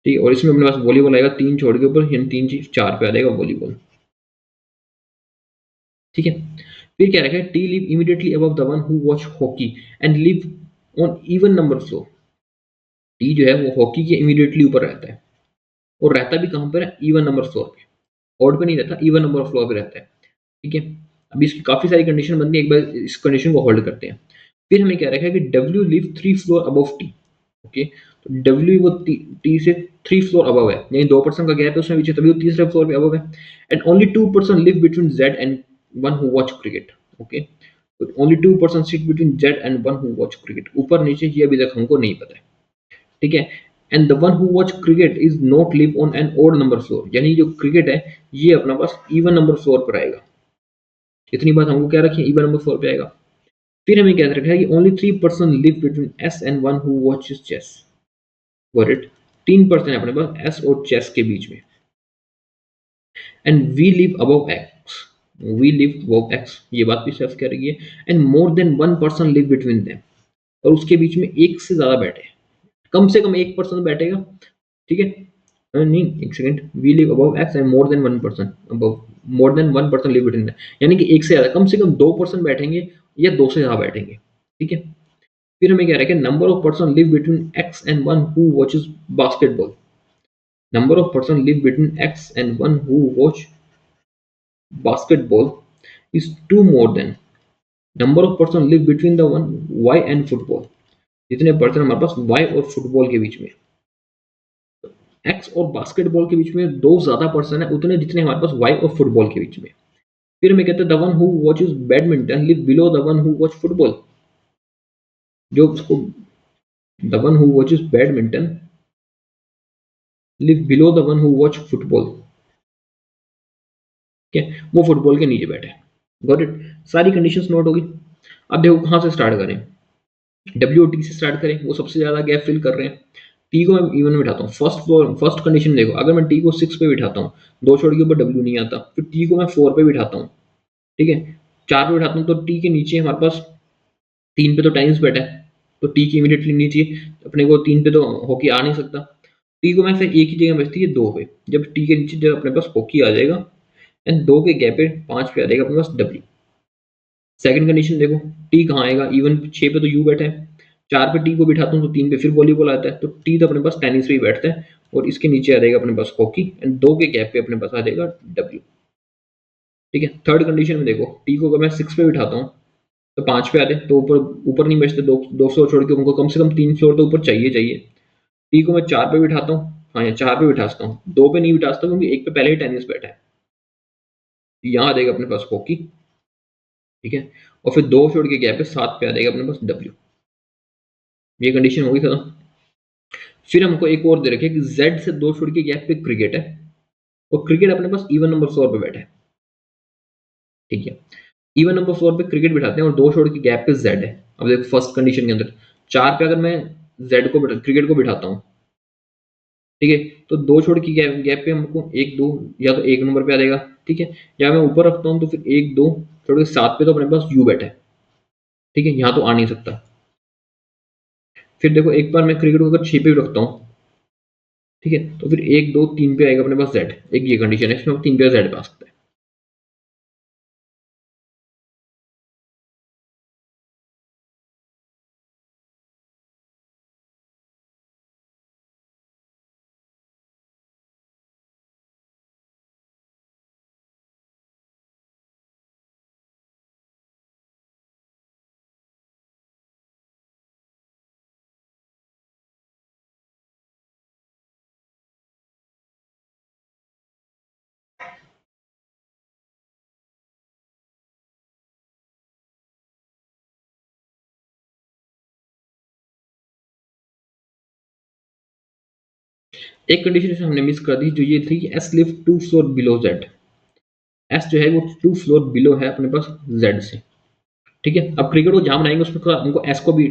ठीक है, और इसमें अपने पास वॉलीबॉल आएगा 3 छोड़ के ऊपर, यानी 3 चीज 4 पे आ जाएगा वॉलीबॉल। ठीक है, फिर क्या रखा है, T live immediately above the one who watch hockey and live on even number floor. T जो है वो हॉकी के इमीडिएटली ऊपर रहता है, और रहता भी कहाँ पर है, इवन नंबर फ्लोर पे। ऑड पे नहीं रहता, इवन नंबर फ्लोर पे रहता है। ठीक है, अभी इसकी काफी सारी कंडीशन बनती है, एक बार इस कंडीशन को होल्ड करते हैं। फिर हमें क्या रखा है कि W live 3 floor above T. Okay, तो डब्ल्यू वो टी से 3 फ्लोर अबव है, यानी 2% का गैप है उसमें पीछे, तभी वो तीसरे फ्लोर पे अबव है। And only 2% live between Z and one who watch cricket. Okay, तो only 2% sit between Z and one who watch cricket. ऊपर नीचे ये अभी तक हमको नहीं पता है। ठीक है, and the one who watch cricket is not live on an odd number floor, यानी जो क्रिकेट है ये अपना पास इवन नंबर फ्लोर पर आएगा। इतनी बात हमको क्या रखी है, इवन नंबर फ्लोर पे आएगा। फिर हमें क्या रखा है कि only 3% live between S and one who watches chess. Got it, 3% है अपने पास एस और चेस के बीच में। And V live above X, V live above X, ये बात भी सेल्फ कह रही है। And more than 1% live between them, और उसके बीच में एक से ज्यादा बैठे, कम से कम 1% बैठेगा। ठीक है, नहीं एक second, V live above X and more than 1% above, more than 1% live between, यानी कि एक से ज्यादा, कम से कम 2% बैठेंगे या 2 से ज्यादा बैठेंगे। ठीक है, फिर हमें क्या रखा है, number of person live between x and one who watches basketball. Number of person live between x and one who watch basketball is 2 more than number of person live between the one y and football। जितने person हमारे पास y और football के बीच में, x और basketball के बीच में दो ज्यादा पर्सन है उतने जितने हमारे पास y और फुटबॉल के बीच में। फिर हमें कहते हैं the one who watches badminton live below the one who watch football. जो उसको the one who watches badminton live below the one who watch football. ठीक है, वो फुटबॉल के नीचे बैठे हैं। Got it? सारी कंडीशंस नोट होगी। अब देखो कहाँ से स्टार्ट करें। डब्ल्यू और टी से स्टार्ट करें, वो सबसे ज्यादा गैप फिल कर रहे हैं। टी को मैं इवन में बिठाता हूँ। फर्स्ट कंडीशन देखो, अगर मैं टी को 6 पे बिठाता हूँ, दो छोड़ के ऊपर डब्ल्यू नहीं आता, फिर टी को मैं 4 पे बिठाता हूँ, ठीक है, 4 पे बिठाता हूँ, तो टी के नीचे हमारे पास 3 पे तो टेनिस बैठा है, तो टी की इमीडिएटली नीचे अपने को 3 पे तो हॉकी आ नहीं सकता। टी को मैं फिर एक ही जगह बचती है 2 पे। जब टी के नीचे जब अपने पास हॉकी आ जाएगा, एंड 2 के गैप पे 5 पे आ जाएगा अपने पास डब्ल्यू। सेकंड कंडीशन देखो, टी कहाँ आएगा, इवन 6 पे तो यू बैठा है, 4 पे टी को बिठाता हूँ तो 3 पे फिर वॉलीबॉल आता है, तो टी तो अपने पास टेनिस पे ही बैठता है, और इसके नीचे आ जाएगा अपने पास हॉकी, एंड 2 के गैप पे अपने पास आ जाएगा डब्ल्यू। ठीक है, थर्ड कंडीशन में देखो, टी को अगर मैं 6 पे बिठाता हूँ तो 5 पे आते, तो ऊपर ऊपर नहीं बचते, दो फ्लोर छोड़ के उनको कम से कम 3 फ्लोर तो ऊपर चाहिए चाहिए। टी को मैं 4 पे बिठाता हूँ, हाँ या 4 पे बिठा सकता हूँ, 2 पे नहीं बिठा सकता क्योंकि एक पे पहले ही टेनिस बैठा है। यहाँ आ जाएगा अपने पास हॉकी, ठीक है, और फिर 2 छोड़ के गैप पे 7 पे आ जाएगा अपने पास डब्ल्यू। ये कंडीशन होगी खत्म। फिर हमको एक और दे रखे कि जेड से 2 छोड़ के गैप पे क्रिकेट है, और क्रिकेट अपने पास इवन नंबर फ्लोर पे बैठा है। ठीक है, इवन नंबर फ्लोर पे क्रिकेट बिठाते हैं और 2 छोड़ के गैप पे जेड है। अब देखो फर्स्ट कंडीशन के अंदर 4 पे अगर मैं जेड को क्रिकेट को बिठाता हूँ, ठीक है, तो 2 छोड़ के गैप पे हमको 1 2 या तो 1 नंबर पे आ जाएगा, ठीक है, या मैं ऊपर रखता हूँ तो फिर 1 2 छोड़ के 7 पे तो अपने पास यू बैठा है, ठीक है, यहाँ तो आ नहीं सकता। फिर देखो एक बार मैं क्रिकेट को अगर 6 पे भी रखता हूँ, ठीक है, तो फिर 1 2 3 पे आएगा अपने पास जेड। एक ये कंडीशन है, इसमें 3 पे जेड पे आ सकता है। एक कंडीशन इसमें हमने मिस कर दी, जो ये थी S lift 2 floor below Z. S जो है वो 2 फ्लोर बिलो है अपने पास जेड से। ठीक है, अब क्रिकेट को जहां बनाएंगे उसमें थोड़ा हमको एस को भी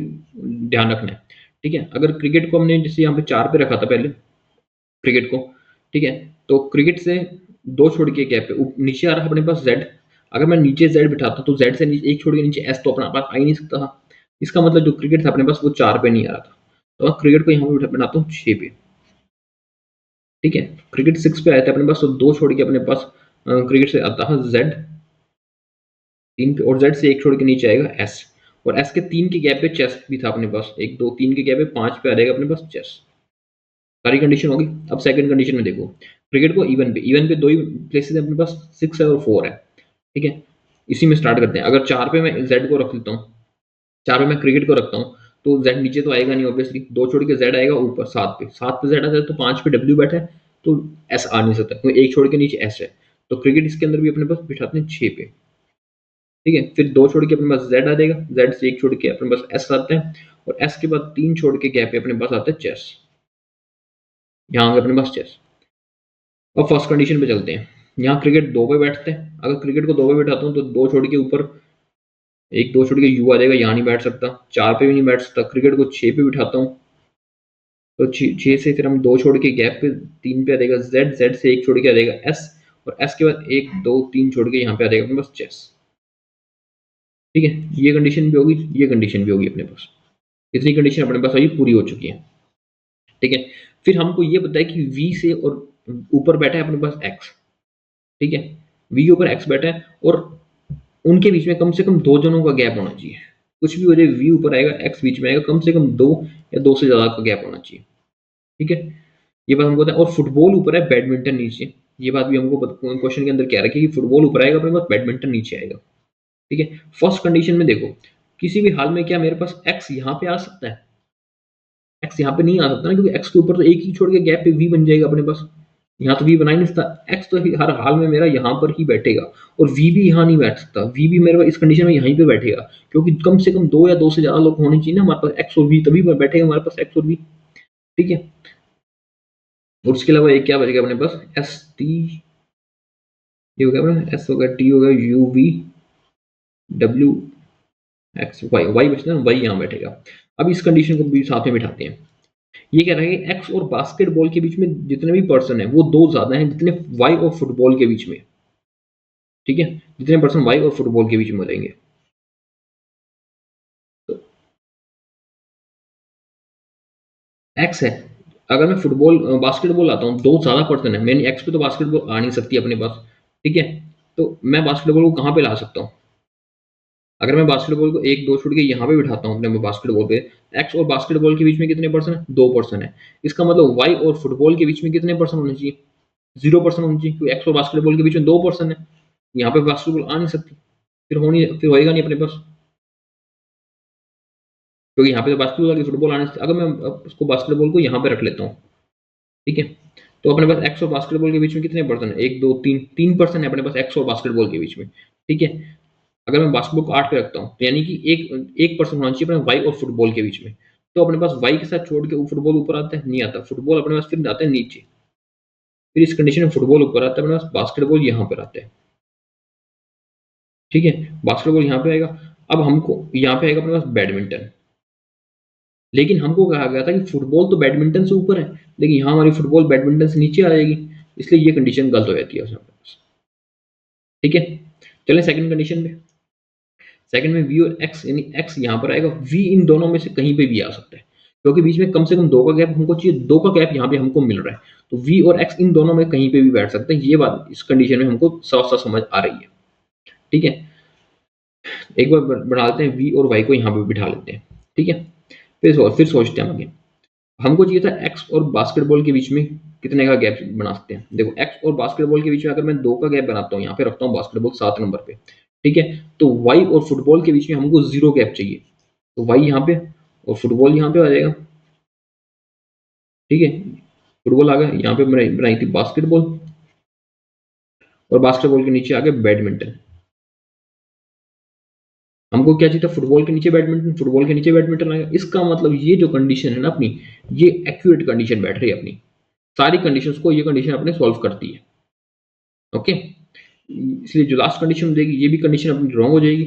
ध्यान रखना है। ठीक है, अगर क्रिकेट को हमने जैसे यहाँ पे 4 पे रखा था पहले क्रिकेट को, ठीक है, तो क्रिकेट से 2 छोड़ के गैप पे नीचे आ रहा अपने पास जेड। अगर मैं नीचे जेड बिठाता तो जेड से नीचे एक छोड़ के नीचे एस तो अपना पास आ ही नहीं सकता था। इसका मतलब जो क्रिकेट था अपने पास वो 4 पे नहीं आ रहा था, तो क्रिकेट को यहाँ पे बनाता हूँ 6 पे। ठीक है, क्रिकेट 6 पे आया था अपने पास, तो 2 छोड़ के अपने पास क्रिकेट से आता है जेड 3 पे, और जेड से एक छोड़ के नीचे आएगा एस, और एस के 3 के गैप पे चेस भी था अपने पास, 1 2 3 के गैप पे 5 पे आ जाएगा अपने पास चेस। सारी कंडीशन होगी। अब सेकंड कंडीशन में देखो, क्रिकेट को इवन पे दो ही प्लेसेस अपने पास 6 है और 4 है। ठीक है, इसी में स्टार्ट करते हैं। अगर 4 पे मैं जेड को रख लेता हूँ, 4 पे मैं क्रिकेट को रखता हूँ, तो जेड नीचे तो आएगा नहीं ऑब्वियसली, 2 छोड़ के जेड आएगा ऊपर 7 पे जेड आता है, तो 5 पे डब्ल्यू बैठा है, तो एस आ नहीं सकता क्योंकि एक छोड़ के नीचे एस है। तो क्रिकेट इसके अंदर भी अपने पास बिठाते हैं 6 पे। ठीक है, फिर 2 छोड़ के अपने पास जेड आ जाएगा, जेड से एक छोड़ के अपने पास एस आता है, और एस के बाद 3 छोड़ के गैप पे अपने पास आता है चेस। यहाँ आ गया अपने पास चेस। अब फर्स्ट कंडीशन पे चलते हैं। यहाँ क्रिकेट 2 पे बैठते हैं, अगर क्रिकेट को 2 पे बैठाता हूँ तो 2 छोड़ के ऊपर 1 2 छोड़ के यू आ जाएगा, यहाँ नहीं बैठ सकता, 4 पे भी नहीं बैठ सकता। क्रिकेट को 6 पे बिठाता हूँ, तो 6 से फिर हम 2 छोड़ के गैप पे 3 पे आ जाएगा जेड, जेड से एक छोड़ के आ जाएगा एस, और एस के बाद 1 2 3 छोड़ के यहाँ पे आ जाएगा अपने पास चेस। ठीक है, ये कंडीशन भी होगी, ये कंडीशन भी होगी अपने पास। इतनी कंडीशन अपने पास अभी पूरी हो चुकी है। ठीक है, फिर हमको ये पता है कि वी से और ऊपर बैठा है अपने पास एक्स। ठीक है, वी के ऊपर एक्स बैठा है, और उनके बीच में कम से कम 2 जनों का गैप होना चाहिए। कुछ भी हो जाए, वी ऊपर आएगा एक्स बीच में आएगा, कम से कम 2 या 2 से ज्यादा का गैप होना चाहिए। ठीक है, ये बात हमको पता है। और फुटबॉल ऊपर है, बैडमिंटन नीचे। ये बात भी हमको क्वेश्चन के अंदर क्या रखी है कि फुटबॉल ऊपर आएगा अपने पास, बैडमिंटन नीचे आएगा। ठीक है, फर्स्ट कंडीशन में देखो, किसी भी हाल में क्या मेरे पास एक्स यहाँ पे आ सकता है? एक्स यहाँ पे नहीं आ सकता ना, क्योंकि एक्स के ऊपर तो एक ही छोड़ के गैप पे वी बन जाएगा अपने पास। यहाँ तो वी बना ही नहीं सकता, एक्स तो हर हाल में मेरा यहाँ पर ही बैठेगा, और वी भी यहाँ नहीं बैठ सकता, वी भी मेरे इस कंडीशन में यहीं पे बैठेगा, क्योंकि कम से कम दो या दो से ज्यादा लोग होने चाहिए ना हमारे पास एक्स और वी, तभी बैठेगा हमारे पास एक्स और वी। ठीक है, और उसके अलावा एक क्या बचेगा अपने पास, एस टी, ये हो गया अपना, एस हो गया, टी हो गया, U V W X Y, Y बचता है, वाई यहाँ बैठेगा। अब इस कंडीशन को भी साथ में बिठाते हैं। ये कह रहा है कि एक्स और बास्केटबॉल के बीच में जितने भी पर्सन है वो दो ज्यादा हैं जितने वाई और फुटबॉल के बीच में। ठीक है, जितने पर्सन वाई और फुटबॉल के बीच में हो जाएंगे। तो एक्स है, अगर मैं फुटबॉल बास्केटबॉल लाता हूँ, दो ज्यादा पर्सन है, मैंने एक्स पे तो बास्केटबॉल आ नहीं सकती अपने पास। ठीक है, तो मैं बास्केटबॉल को कहाँ पे ला सकता हूँ, अगर मैं बास्केटबॉल को एक दो छोड़ के यहाँ पे बिठाता हूँ अपने बास्केटबॉल पे, एक्स और बास्केटबॉल के बीच में कितने पर्सन है, दो पर्सन है। इसका मतलब वाई और फुटबॉल के बीच में कितने पर्सन होने चाहिए, जीरो पर्सन होने चाहिए, क्योंकि एक्स और बास्केटबॉल के बीच में दो पर्सन है, यहाँ पे बास्केटबॉल आ नहीं सकती, फिर होएगा नहीं अपने पास, क्योंकि यहाँ पे तो बास्केटबॉल की फुटबॉल आने से, अगर मैं उसको बास्केटबॉल को यहाँ पे रख लेता हूँ। ठीक है, तो अपने पास एक्स और बास्केटबॉल के बीच में कितने पर्सन है, एक दो तीन, तीन पर्सन है अपने पास एक्स और बास्केटबॉल के बीच में। ठीक है, अगर मैं बास्केटबॉल को 8 पे रखता हूँ, तो यानी कि एक एक पर्सन होना चाहिए अपने वाई और फुटबॉल के बीच में। तो अपने पास वाई के साथ छोड़ के फुटबॉल ऊपर आता है, नहीं आता, फुटबॉल अपने पास फिर आता है नीचे, फिर इस कंडीशन में फुटबॉल ऊपर आता है, अपने पास बास्केटबॉल यहाँ पर आता है। ठीक है, बास्केटबॉल यहाँ पे आएगा। अब हमको यहाँ पे आएगा अपने पास बैडमिंटन, लेकिन हमको कहा गया था कि फुटबॉल तो बैडमिंटन से ऊपर है, लेकिन यहाँ हमारी फुटबॉल बैडमिंटन से नीचे आ जाएगी, इसलिए ये कंडीशन गलत हो जाती है उसमें। ठीक है, चलें सेकंड कंडीशन पे। सेकंड में वी और एक्स, यानी एक्स यहाँ पर आएगा, वी इन दोनों में से कहीं पे भी आ सकता है, क्योंकि बीच में कम से कम दो का गैप हमको चाहिए, दो का गैप यहाँ पे हमको मिल रहा है, तो वी और एक्स इन दोनों में कहीं पे भी बैठ सकते हैं, ये बात इस कंडीशन में हमको साफ साफ समझ आ रही है। ठीक है, एक बार बढ़ा लेते हैं, वी और वाई को यहाँ पे बिठा लेते हैं। ठीक है, फिर सोचते हैं आगे। हमको चाहिए था एक्स और बास्केटबॉल के बीच में कितने का गैप बना सकते हैं। देखो, एक्स और बास्केटबॉल के बीच में अगर मैं दो का गैप बनाता हूँ, यहाँ पे रखता हूँ बास्केटबॉल 7 नंबर पे। ठीक है, तो वाई और फुटबॉल के बीच में हमको जीरो गैप चाहिए, तो वाई यहाँ पे और फुटबॉल यहाँ पे आ जाएगा। ठीक है, फुटबॉल आ गया, यहाँ पे बनाई थी बास्केटबॉल, और बास्केटबॉल के नीचे आ गया बैडमिंटन। हमको क्या चाहिए था, फुटबॉल के नीचे बैडमिंटन, फुटबॉल के नीचे बैडमिंटन आएगा। इसका मतलब ये जो कंडीशन है ना अपनी, ये एक्यूरेट कंडीशन बैठ रही है अपनी, सारी कंडीशंस को ये कंडीशन अपने सॉल्व करती है। ओके, इसलिए जो लास्ट कंडीशन देगी ये भी कंडीशन अपनी रॉन्ग हो जाएगी।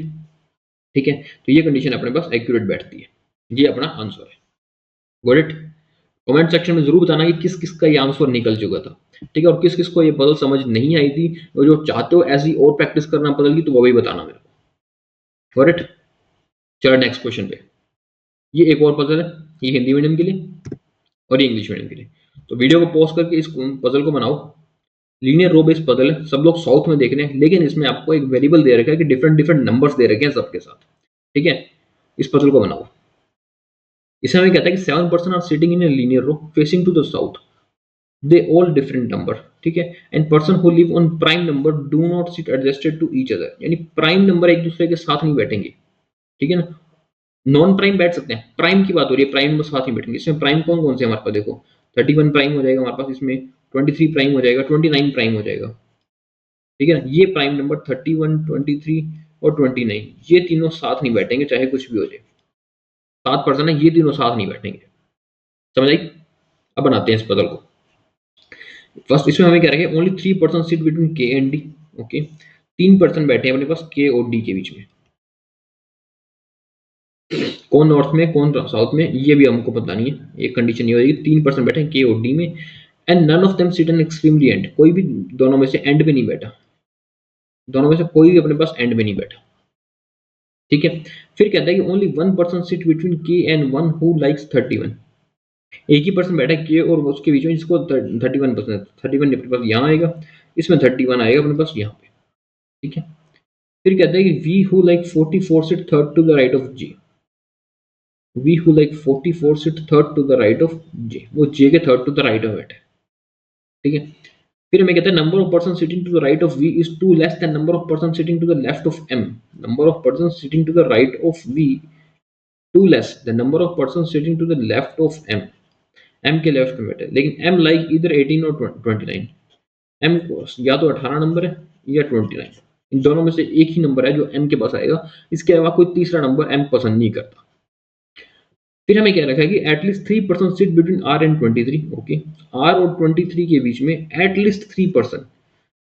ठीक है, तो ये कंडीशन अपने पास एक्यूरेट बैठती है, ये अपना आंसर है। Got it. कमेंट सेक्शन में जरूर बताना कि किस किस का ये आंसर निकल चुका था। ठीक है, और किस किस को ये पजल समझ नहीं आई थी, और जो चाहते हो ऐसी और प्रैक्टिस करना पजल की, तो वो भी बताना मेरे को। Got it. चलो नेक्स्ट क्वेश्चन पे। ये एक और पजल है, ये हिंदी मीडियम के लिए और ये इंग्लिश मीडियम के लिए। तो वीडियो को पॉज करके इस पजल को बनाओ। लीनियर रो बेस्ड पजल है, सब लोग साउथ में देख रहे हैं, लेकिन इसमें आपको एक वेरिएबल दे रखा है कि डिफरेंट डिफरेंट नंबर्स दे रखे हैं सबके साथ। ठीक है, इस पजल को बनाओ। इसमें हमें कहता है कि 7 person are sitting in a linear row facing to the south, they all different number. ठीक है, and person who live on prime number do not sit adjusted to each other, यानी प्राइम नंबर एक दूसरे के साथ नहीं बैठेंगे। ठीक है ना, नॉन प्राइम बैठ सकते हैं, प्राइम की बात हो रही है, प्राइम नंबर साथ ही बैठेंगे। इसमें प्राइम कौन कौन से हमारे पास देखो, 31 प्राइम हो जाएगा हमारे पास, इसमें 23 प्राइम हो जाएगा, 29 प्राइम हो जाएगा। ठीक है ना, ये प्राइम नंबर 31, 23 और 29, ये तीनों साथ नहीं बैठेंगे चाहे कुछ भी हो जाए। 7 पर्सन है, ये तीनों साथ नहीं बैठेंगे। समझ आई। अब बनाते हैं इस पजल को। फर्स्ट इसमें हमें क्या रखें, ओनली 3 पर्सन सिट बिटवीन के एंड डी। ओके, 3 पर्सन बैठे हैं अपने पास के और डी के बीच में। कौन नॉर्थ में कौन साउथ में ये भी हमको पता नहीं है, एक कंडीशन ये हो जाएगी। 3 पर्सन बैठे हैं के और डी में, and none of them sit an extremely end, कोई भी दोनों में से एंड पे नहीं बैठा, दोनों में से कोई भी अपने पास एंड में नहीं बैठा। ठीक है, फिर कहता है कि ओनली 1 पर्सन सिट बिटवीन के एंड वन हु लाइक्स 31, एक ही पर्सन बैठा है के और उसके बीच में जिसको 31 पसंद है। 31 अपने पास यहाँ आएगा, इसमें 31 आएगा अपने पास यहाँ पे। ठीक है, फिर कहता है कि V who like 44 sit third to the right of J, V who like 44 sit third to the right of J, वो जे के थर्ड टू द राइट में बैठे। ठीक है, फिर हमें कहते हैं number of person sitting to the right of V is two less than number of person sitting to the left of M, number of person sitting to the right of V two less the number of person sitting to the left of M, M के left में बैठे, लेकिन am like इधर 18 और 29। m या तो 18 number है या 29, इन दोनों में से एक ही नंबर है जो m के पास आएगा, इसके अलावा कोई तीसरा नंबर m पसंद नहीं करता। फिर हमें क्या रखा है कि at least 3% sit between r and 23। Okay, r और 23 के बीच में एटलीस्ट 3%,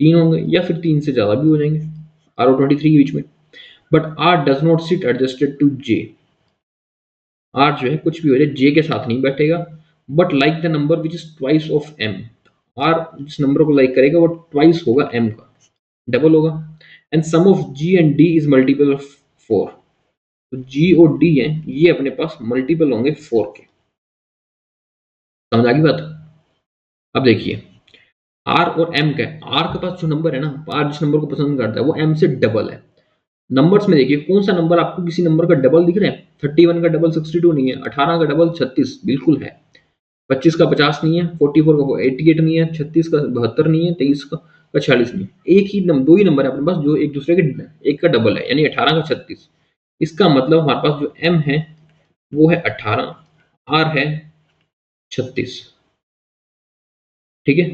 तीन होंगे या फिर तीन से ज्यादा भी हो जाएंगे r और 23 के बीच में। But r does not sit adjusted to j, r जो है कुछ भी हो जाए j के साथ नहीं बैठेगा, but like the number which is twice of m, r जिस नंबर को लाइक करेगा वो ट्वाइस होगा m का, डबल होगा। And sum of g and d is multiple of 4, तो g और d है ये अपने पास मल्टीपल होंगे 4 के। समझ आ गई बात? अब देखिए r और m का है, r के पास जो नंबर है ना, r जिस नंबर को पसंद करता है वो m से डबल है। नंबर्स में देखिए कौन सा नंबर आपको किसी नंबर का डबल दिख रहा है? 31 का डबल 62 नहीं है, 18 का डबल 36 बिल्कुल है, 25 का 50 नहीं है, 44 का 88 नहीं है, 36 का 72 नहीं है, 23 का 46 नहीं है। एक ही नंबर, दो ही नंबर है अपने पास जो एक दूसरे के एक का डबल है, यानी 18 का 36। इसका मतलब हमारे पास जो m है वो है 18, r है 36। ठीक है,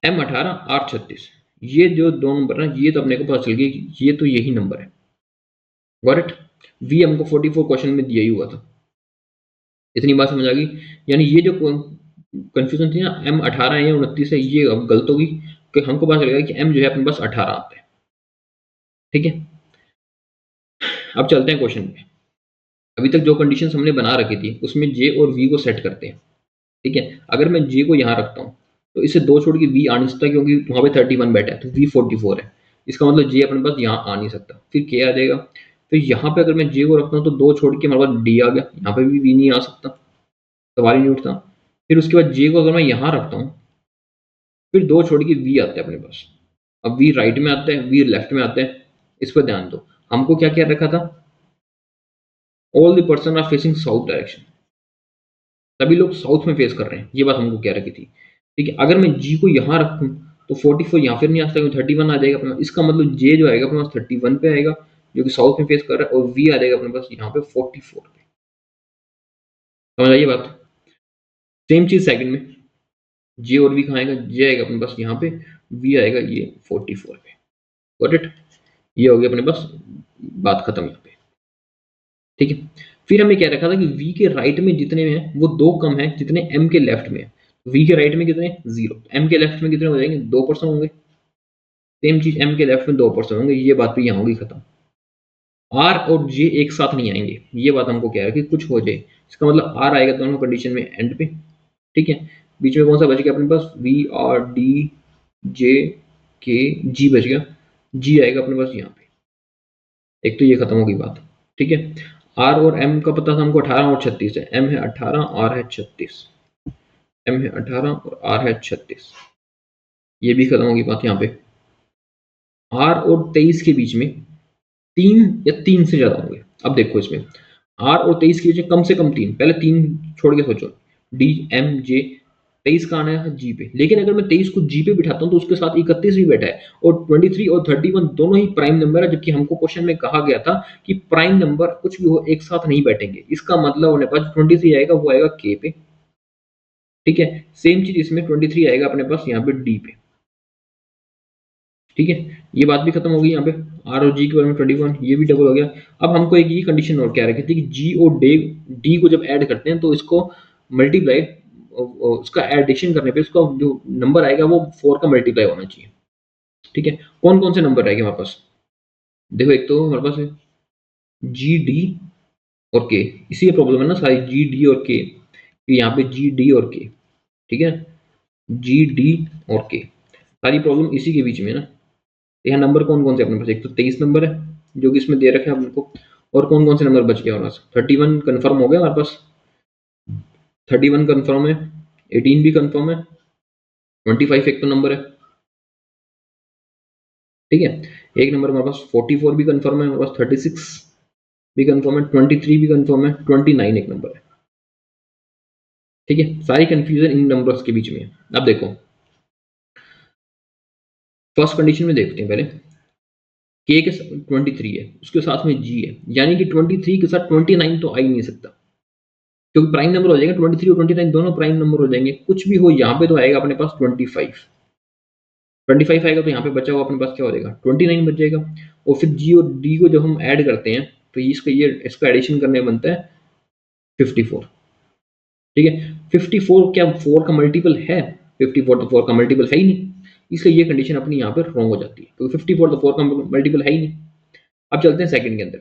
m 18 r 36, ये जो दो नंबर है ये तो अपने को पता चल गया कि ये तो यही नंबर है। Got it? v हमको 44 क्वेश्चन में दिया ही हुआ था। इतनी बात समझ आ गई? यानी ये जो कंफ्यूजन थी ना m 18 है या 29 है, ये अब गलत होगी कि हमको पता चलेगा कि m जो है अपने पास 18 आता है। ठीक है, अब चलते हैं क्वेश्चन पे। अभी तक जो कंडीशन हमने बना रखी थी उसमें j और v को सेट करते हैं। ठीक है, अगर मैं j को यहाँ रखता हूँ तो इसे दो छोड़ के v आ नहीं सकता क्योंकि वहां पे 31 बैठा है, तो v 44 है, इसका मतलब j अपने पास यहाँ आ नहीं सकता। फिर k आ जाएगा, फिर यहाँ पे अगर मैं j को रखता हूँ तो दो छोड़ के हमारे पास d आ गया, यहाँ पे भी v नहीं आ सकता, सवाल ही नहीं उठता। फिर उसके बाद j को अगर मैं यहाँ रखता हूँ फिर दो छोड़ के v आता है अपने पास। अब v राइट में आता है, v लेफ्ट में आता है, इस पर ध्यान दो। हमको क्या क्या रखा था? All the person are facing south direction, सभी लोग साउथ में फेस कर रहे हैं, ये बात हमको क्या रखी थी। ठीक है, अगर मैं जी को यहाँ रखूँ तो 44 यहाँ फिर नहीं आ सकता, 31 आ जाएगा अपने पास। इसका मतलब जे जो आएगा अपने पास 31 पे आएगा जो कि साउथ में फेस कर रहा है, और वी आ जाएगा अपने पास यहाँ पे 44 पे। समझ आइए बात? सेम चीज सेकंड में, जे और वी कहाँ आएगा? जे आएगा अपने पास यहाँ पे, वी आएगा ये 44 पे। Got it? ये हो गया अपने पास, बात खत्म यहाँ पे। ठीक है, फिर हमें क्या रखा था कि v के राइट में जितने हैं वो दो कम है जितने m के लेफ्ट में है। v के राइट में कितने? 0, m के लेफ्ट में कितने हो जाएंगे? 2% होंगे। सेम चीज m के लेफ्ट में 2% होंगे, ये बात भी यहाँ होगी खत्म। r और j एक साथ नहीं आएंगे, ये बात हमको क्या है कि कुछ हो जाए, इसका मतलब r आएगा दोनों कंडीशन में एंड पे। ठीक है, बीच में कौन सा बच गया अपने पास? v r d j k g बच गया, g आएगा अपने पास यहाँ पे। एक तो ये खत्म होगी बात। ठीक है, r और m का पता था हमको 18 और 36 है, m है 18 r है 36, m है 18 और r है 36, ये भी खत्म होगी बात यहाँ पे। r और 23 के बीच में तीन या तीन से ज्यादा होंगे। अब देखो इसमें r और 23 के बीच में कम से कम तीन, पहले तीन छोड़ के सोचो, d m j, 23 का आना है जी पे, लेकिन अगर मैं 23 को जी पे बिठाता हूँ तो उसके साथ 31 भी बैठा है, और 23 और 31 दोनों ही प्राइम नंबर है, जबकि हमको क्वेश्चन में कहा गया था कि प्राइम नंबर कुछ भी हो एक साथ नहीं बैठेंगे। इसका मतलब होने पास 23 आएगा वो आएगा k पे। ठीक है, सेम चीज इसमें 23 आएगा अपने पास यहाँ पे d पे। ठीक है, ये बात भी खत्म हो गई यहाँ पे। आर और जी के बारे में 21, ये भी डबल हो गया। अब हमको एक ये कंडीशन और क्या रखी थी कि जी और डी को जब ऐड करते हैं तो इसको मल्टीप्लाई, उसका एडिशन करने पे उसका जो नंबर आएगा वो 4 का मल्टीप्लाई होना चाहिए। ठीक है, कौन कौन से नंबर रहेंगे हमारे पास? देखो एक तो हमारे पास है जी डी और के, इसी प्रॉब्लम है ना सारी, जी डी और के, यहाँ पे जी डी और के। ठीक है, जी डी और के, सारी प्रॉब्लम इसी के बीच में है ना। यहाँ नंबर कौन कौन से अपने पास? एक तो 23 नंबर है जो कि इसमें दे रखे हैं आपको, और कौन कौन से नंबर बच गए हमारे पास? 31 कंफर्म हो गया हमारे पास, 31 कंफर्म है, 18 भी कंफर्म है, 25 एक तो नंबर है। ठीक है, एक नंबर हमारे पास 44 भी कंफर्म है, हमारे पास 36 भी कंफर्म है, 23 भी कंफर्म है, 29 एक नंबर है। ठीक है, सारी कंफ्यूजन इन नंबर्स के बीच में है। अब देखो फर्स्ट कंडीशन में देखते हैं पहले, के 23 है, उसके साथ में जी है, यानी कि 23 के साथ 29 तो आ ही नहीं सकता क्योंकि प्राइम नंबर हो जाएगा, 23 और 29 दोनों प्राइम नंबर हो जाएंगे। कुछ भी हो यहाँ पे तो आएगा अपने पास 25। 25 आएगा तो यहाँ पे बचा हुआ अपने पास क्या हो जाएगा, 29 बच जाएगा। और फिर जी और डी को जब हम ऐड करते हैं तो इसका एडिशन करने में बनता है 54। ठीक है, 54 क्या 4 का मल्टीपल है? 54 तो 4 का मल्टीपल है ही नहीं, इसलिए ये कंडीशन अपनी यहाँ पे रॉन्ग हो जाती है, क्योंकि 54 तो 4 का मल्टीपल है ही नहीं। अब चलते हैं सेकंड के अंदर।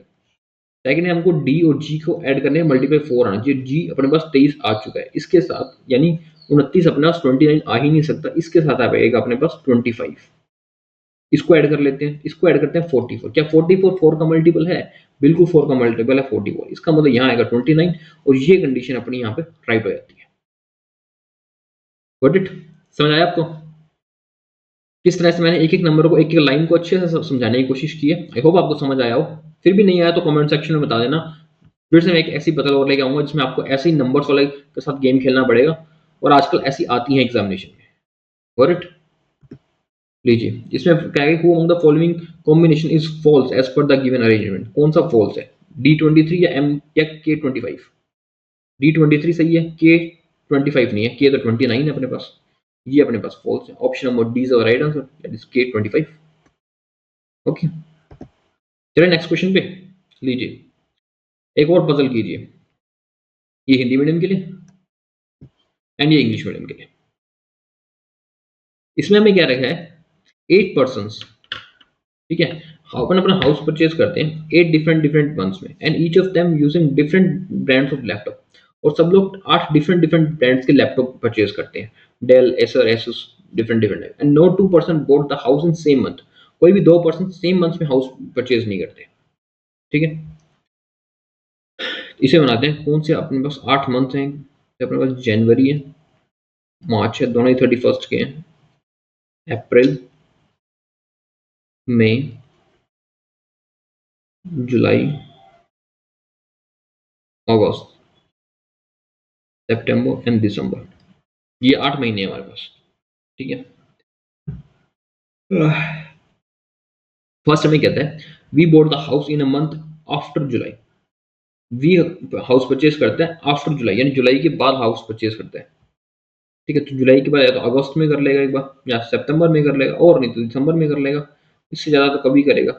सेकंड में हमको डी और जी को ऐड करने मल्टीपल 4 आना चाहिए। जी अपने पास 23 आ चुका है, इसके साथ यानी 29 अपने पास 29 आ ही नहीं सकता, इसके साथ आ जाएगा अपने पास 25। इसको ऐड कर लेते हैं, इसको ऐड करते हैं 44। क्या 44 4 का मल्टीपल है? बिल्कुल 4 का मल्टीपल है 44। इसका मतलब यहाँ आएगा 29 और ये कंडीशन अपनी यहाँ पे राइट हो जाती है। Got it? समझ आया आपको किस तरह से मैंने एक एक नंबर को, एक एक लाइन को अच्छे से समझाने की कोशिश की है? आई होप आपको समझ आया हो। फिर भी नहीं आया तो कमेंट सेक्शन में बता देना, फिर से मैं एक ऐसी पजल और लेके आऊंगा जिसमें आपको ऐसे ही नंबर्स वाले के साथ गेम खेलना पड़ेगा, और आजकल ऐसी आती हैं एग्जामिनेशन में। Got it? लीजिए, इसमें क्या है, who among the following combination is false as per the given arrangement. कौन सा फॉल्स है? D23 या K25? D23 सही है, K25 नहीं है, K तो 29 है अपने पास, ये अपने पास फॉल्स है। Option number D is right answer, that is K25। Okay, चलिए नेक्स्ट क्वेश्चन पे। लीजिए एक और पजल कीजिए, ये हिंदी मीडियम के लिए एंड ये इंग्लिश मीडियम के लिए। इसमें हमें क्या रखा है, 8 पर्सन्स, ठीक है, अपन अपना हाउस परचेज करते हैं 8 डिफरेंट डिफरेंट मंथ्स में, and each of them using different brands of laptop. और सब लोग 8 डिफरेंट डिफरेंट ब्रांड्स के लैपटॉप परचेज करते हैं, Dell, Acer, Asus, different different, and no 2 person bought the house in same month. कोई भी 2 पर्सन सेम मंथ में हाउस परचेज नहीं करते। ठीक है, इसे बनाते हैं कौन से, अपने पास 8 मंथ हैं, अपने पास जनवरी है, मार्च है, दोनों ही 31 के हैं, अप्रैल, मई, जुलाई, अगस्त, सितंबर एंड दिसंबर। ये 8 महीने हैं हमारे पास। ठीक है, फर्स्ट हमें कहता है V bought the house in a month after July. V house purchase करता है आफ्टर जुलाई, यानी जुलाई के बाद हाउस परचेज करता है। ठीक है, तो जुलाई के बाद या तो अगस्त में कर लेगा एक बार, या सितंबर में कर लेगा, और नहीं तो दिसंबर में कर लेगा, इससे ज्यादा तो कभी करेगा।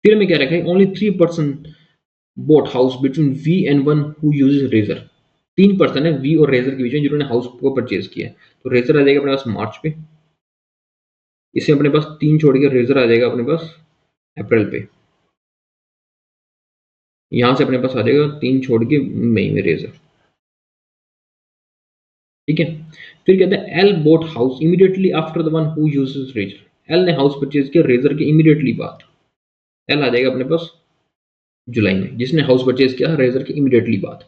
फिर हमें क्या रखा है, only 3 person bought house between V and one who uses razor. 3 person है वी और रेजर के बीच में जिन्होंने हाउस को परचेज किया है। तो रेजर आ जाएगा अपने पास मार्च पे, इससे अपने पास 3 छोड़ के रेजर आ जाएगा अपने पास अप्रैल पे, यहां से अपने पास आ जाएगा 3 छोड़ के मई में रेजर। ठीक है, फिर कहते हैं L bought house immediately after the one who uses razor. L ने हाउस परचेज किया रेजर के इमीडिएटली बाद, एल आ जाएगा अपने पास जुलाई में, जिसने हाउस परचेज किया रेजर के इमीडिएटली बाद।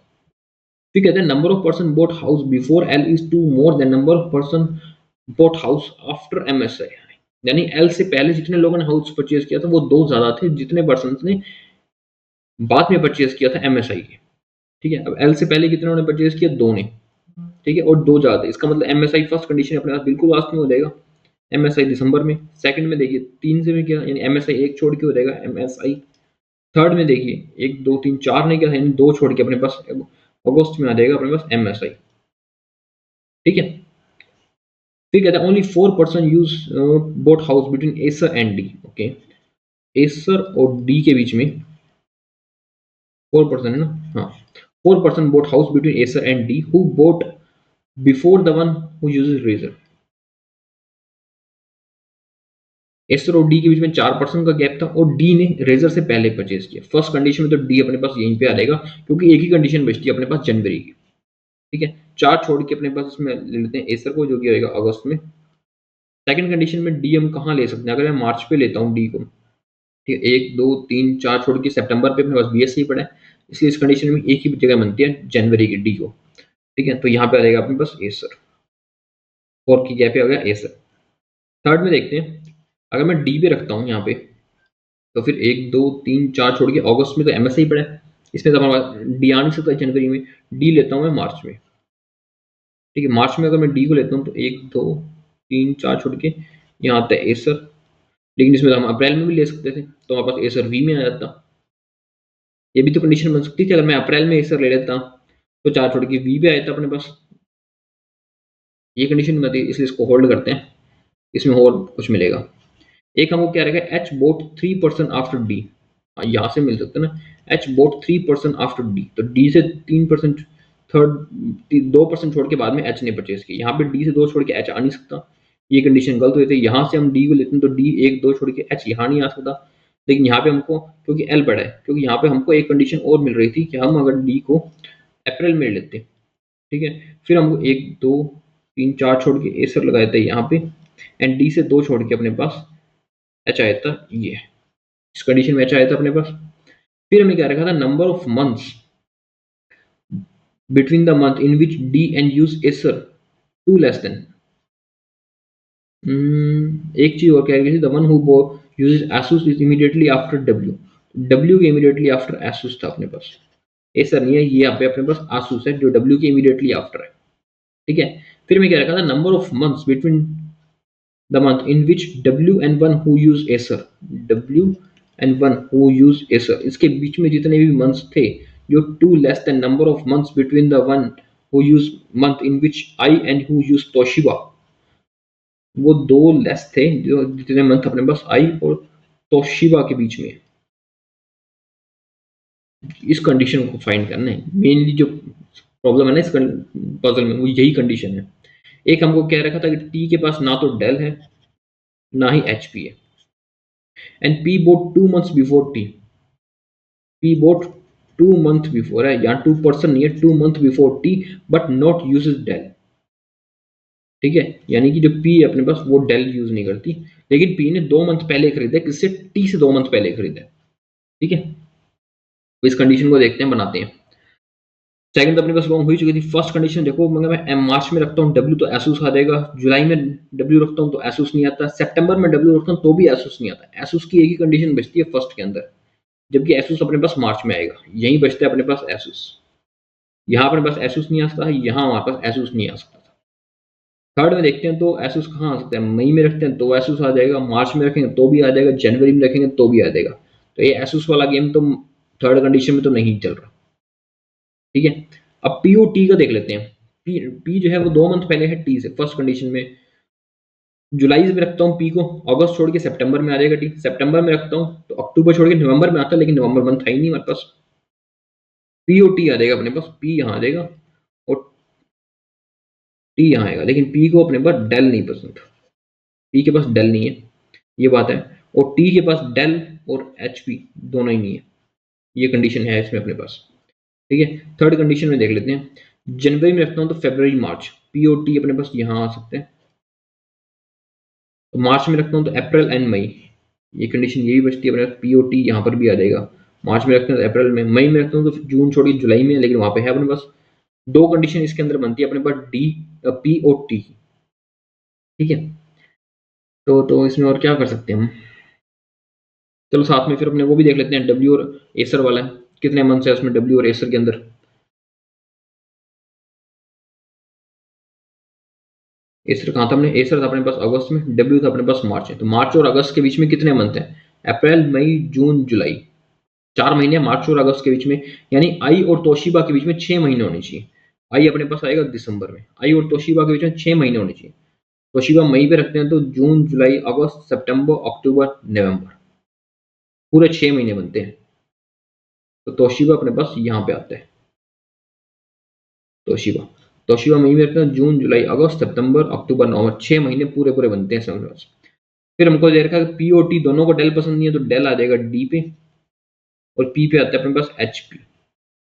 फिर कहते हैं number of person bought house before L is two more than number of person bought house after MSI. यानी एल से पहले जितने लोगों ने हाउस परचेज किया था वो 2 ज्यादा थे जितने पर्सन ने बाद में परचेज किया था एमएसआई के। ठीक है, अब एल से पहले कितने ने परचेज किया, 2 ने। ठीक है, और 2 ज्यादा, इसका मतलब एमएसआई फर्स्ट कंडीशन अपने पास बिल्कुल लास्ट में हो जाएगा, एमएसआई दिसंबर में। सेकंड में देखिए 3 से में क्या, यानी एमएसआई 1 छोड़ के हो जाएगा एमएसआई। थर्ड में देखिए 1 2 3 4 ने क्या, यानी 2 छोड़ के अपने पास अगस्त में आ जाएगा अपने पास एमएसआई। ठीक है, फिर कहता है only 4 person use bought house between Acer and D. Okay, Acer और डी के बीच में 4 पर्सन है ना, हाँ, 4 person bought house between Acer and D who bought before the one who uses razor. Acer और डी के बीच में 4 पर्सन का गैप था, और डी ने रेजर से पहले परचेज किया। फर्स्ट कंडीशन में तो डी अपने पास यहीं पे आ जाएगा, क्योंकि एक ही कंडीशन बचती है अपने पास जनवरी की। ठीक है, 4 छोड़ के अपने पास इसमें ले लेते हैं एसर को, जो कि होगा अगस्त में। सेकंड कंडीशन में डी हम कहाँ ले सकते हैं, अगर मैं मार्च पे लेता हूँ डी को, ठीक है, 1 2 3 4 छोड़ के सितंबर पे अपने पास बीएससी पड़ा है, इसलिए इस कंडीशन में एक ही जगह बनती है जनवरी की, डी को। ठीक है, तो यहाँ पे आ जाएगा अपने पास एसर, फोर की गैप पे आ गया एसर। थर्ड में देखते हैं, अगर मैं डी पे रखता हूँ यहाँ पे, तो फिर 1 2 3 4 छोड़ के अगस्त में तो एमएसआई पड़ा है, इसमें तो हमारे पास डी आ नहीं सकता जनवरी में, डी लेता हूँ मैं मार्च में। ठीक है, मार्च में अगर मैं डी को लेता हूँ तो 1 2 3 4 छोड़ के यहाँ आता है एसर, लेकिन इसमें तो हम अप्रैल में भी ले सकते थे, तो हमारे पास एसर वी में आ जाता। ये भी तो कंडीशन बन सकती थी, अगर मैं अप्रैल में एसर ले लेता तो 4 छोड़ के वी पे आया था अपने पास, ये कंडीशन बनती है, इसलिए इसको होल्ड करते हैं। इसमें और कुछ मिलेगा। एक हमको क्या रहेगा, एच बोट 3% आफ्टर डी, यहाँ से मिल सकता है ना, एच बोट 3% आफ्टर डी, तो डी से 3%, थर्ड 2% छोड़ के बाद में एच ने परचेज की, यहाँ पे डी से 2 छोड़ के एच आ नहीं सकता, ये कंडीशन गलत हुई थी। यहाँ से हम डी को लेते हैं तो डी 1 2 छोड़ के एच यहाँ नहीं आ सकता, लेकिन यहाँ पे हमको क्योंकि एल बड़ा है, क्योंकि यहाँ पे हमको एक कंडीशन और मिल रही थी कि हम अगर डी को अप्रैल में लेते, ठीक है, फिर हमको 1 2 3 4 छोड़ के एसर लगाया था यहाँ पे, एंड डी से 2 छोड़ के अपने पास एच आया था, ये इस कंडीशन में एच आया था अपने पास। फिर हमने क्या रखा था, number of months between the month in which D and use Acer two less than, एक चीज और क्या है, the one who uses Asus is immediately after W, W के इमीडिएटली आफ्टर एसुस था अपने पास, एसर नहीं है, ये यहाँ पे अपने पास आसूस है जो डब्ल्यू के इमीडिएटली आफ्टर है, ठीक है। फिर मैं क्या रखा था, number of months between the month in which W and one who use Acer, W and one who use Acer, इसके बीच में जितने भी मंथ्स थे जो two less than number of months between the one who use month in which I and who use Toshiba, वो 2 less थे जो जितने मंथ अपने पास आई और तोशिबा के बीच में, इस कंडीशन को फाइंड करना है। मेनली जो प्रॉब्लम है ना इस पजल में वो यही कंडीशन है। एक हमको कह रखा था कि टी के पास ना तो डेल है ना ही एचपी है, and P bought 2 months before T, P bought 2 months before है, यहाँ 2% नहीं है, 2 months before T but not uses Dell, ठीक है, यानी कि जो पी है अपने पास वो डेल यूज नहीं करती, लेकिन पी ने 2 मंथ पहले खरीदा, किससे, टी से 2 मंथ पहले खरीदा, ठीक है। तो इस कंडीशन को देखते हैं, बनाते हैं। सेकंड तो अपने पास रॉन्ग हुई चुकी थी। फर्स्ट कंडीशन देखो, मगर मैं मार्च में रखता हूँ डब्ल्यू तो एसूस आ जाएगा, जुलाई में डब्ल्यू रखता हूँ तो एसूस नहीं आता, सितंबर में डब्ल्यू रखता हूँ तो भी एसूस नहीं आता, एसूस की एक ही कंडीशन बचती है फर्स्ट के अंदर, जबकि एसूस अपने पास मार्च में आएगा, यही बचता है अपने पास एसूस, यहाँ अपने पास एसूस नहीं आ सकता, यहाँ हमारे पास एसूस नहीं आ सकता। थर्ड में देखते हैं तो एसूस कहाँ आ सकता है, मई में रखते हैं तो एसूस आ जाएगा, मार्च में रखेंगे तो भी आ जाएगा, जनवरी में रखेंगे तो भी आ जाएगा, तो ये एसूस वाला गेम तो थर्ड कंडीशन में तो नहीं चल रहा, ठीक है। अब पी और टी का देख लेते हैं। पी जो है वो 2 मंथ पहले है टी से, फर्स्ट कंडीशन में जुलाई में रखता हूँ पी को, अगस्त छोड़ के सितंबर में आ जाएगा टी, सितंबर में रखता हूँ तो अक्टूबर छोड़ के नवंबर में आता है, लेकिन नवंबर मंथ है ही नहीं हमारे पास, पी और टी आ जाएगा अपने पास, पी यहाँ आ जाएगा और टी यहाँ आएगा, लेकिन पी को अपने पास डेल नहीं पसंद, पी के पास डेल नहीं है, ये बात है, और टी के पास डेल और एच पी दोनों ही नहीं है, ये कंडीशन है इसमें अपने पास, ठीक है। थर्ड कंडीशन में देख लेते हैं, जनवरी में रखता हूँ तो फरवरी मार्च, पी और टी अपने पास यहाँ आ सकते हैं, तो मार्च में रखता हूँ तो अप्रैल एंड मई, ये कंडीशन यही बचती है अपने पास, पी और टी यहाँ पर भी आ जाएगा, मार्च में रखते हैं तो अप्रैल में, मई में रखता हूँ तो जून छोड़ के जुलाई में, लेकिन वहाँ पे है अपने पास, 2 कंडीशन इसके अंदर बनती है अपने पास, डी पी और टी, ठीक है। तो इसमें और क्या कर सकते हैं हम, चलो साथ में फिर अपने वो भी देख लेते हैं, डब्ल्यू और एसर वाला है, कितने मंथ्स है उसमें डब्ल्यू और एसर के अंदर, एसर कहाँ था अपने, एसर था अपने पास अगस्त में, डब्ल्यू था अपने पास मार्च है, तो मार्च और अगस्त के बीच में कितने मंथ हैं, अप्रैल मई जून जुलाई, 4 महीने मार्च और अगस्त के बीच में, यानी आई और तोशिबा के बीच में 6 महीने होने चाहिए, आई अपने पास आएगा दिसंबर में, आई और तोशिबा के बीच में 6 महीने होने चाहिए, तोशिबा मई पे रखते हैं तो जून जुलाई अगस्त सितंबर अक्टूबर नवंबर, पूरे 6 महीने बनते हैं, तो तोशिबा अपने पास यहाँ पे आता है, तोशिबा, तोशिबा मई में रखते हैं, जून जुलाई अगस्त सितंबर अक्टूबर नवंबर, 6 महीने पूरे पूरे बनते हैं समझ लो। फिर हमको दे रखा है पी और टी दोनों को डेल पसंद नहीं है, तो डेल आ जाएगा डी पे, और पी पे आता है अपने पास एच पी,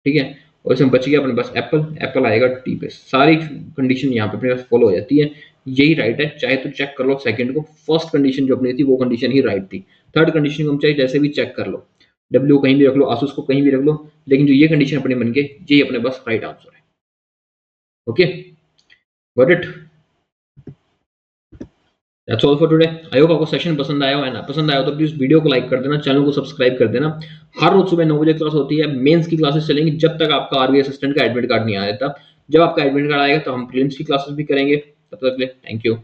ठीक है, और इसमें बच गया अपने पास एप्पल, एप्पल आएगा टी पे, सारी कंडीशन यहाँ पे अपने पास फॉलो हो जाती है, यही राइट है, चाहे तो चेक कर लो सेकंड को, फर्स्ट कंडीशन जो अपनी थी वो कंडीशन ही राइट थी, थर्ड कंडीशन को हम चाहे जैसे भी चेक कर लो, डब्ल्यू कहीं भी रख लो, आसूस को कहीं भी रख लो, लेकिन जो ये कंडीशन अपने बन के, ये अपने पास राइट आंसर है, okay, got it, that's all for today. I hope आपको सेशन पसंद आया हो, एंड पसंद आया हो तो प्लीज वीडियो को लाइक कर देना, चैनल को सब्सक्राइब कर देना। हर रोज सुबह 9 बजे क्लास होती है, मेंस की क्लासेस चलेंगी जब तक आपका आरबीआई असिस्टेंट का एडमिट कार्ड नहीं आ जाता, जब आपका एडमिट कार्ड आएगा तो हम प्रीलिम्स की क्लासेस भी करेंगे, तब तक के लिए थैंक यू।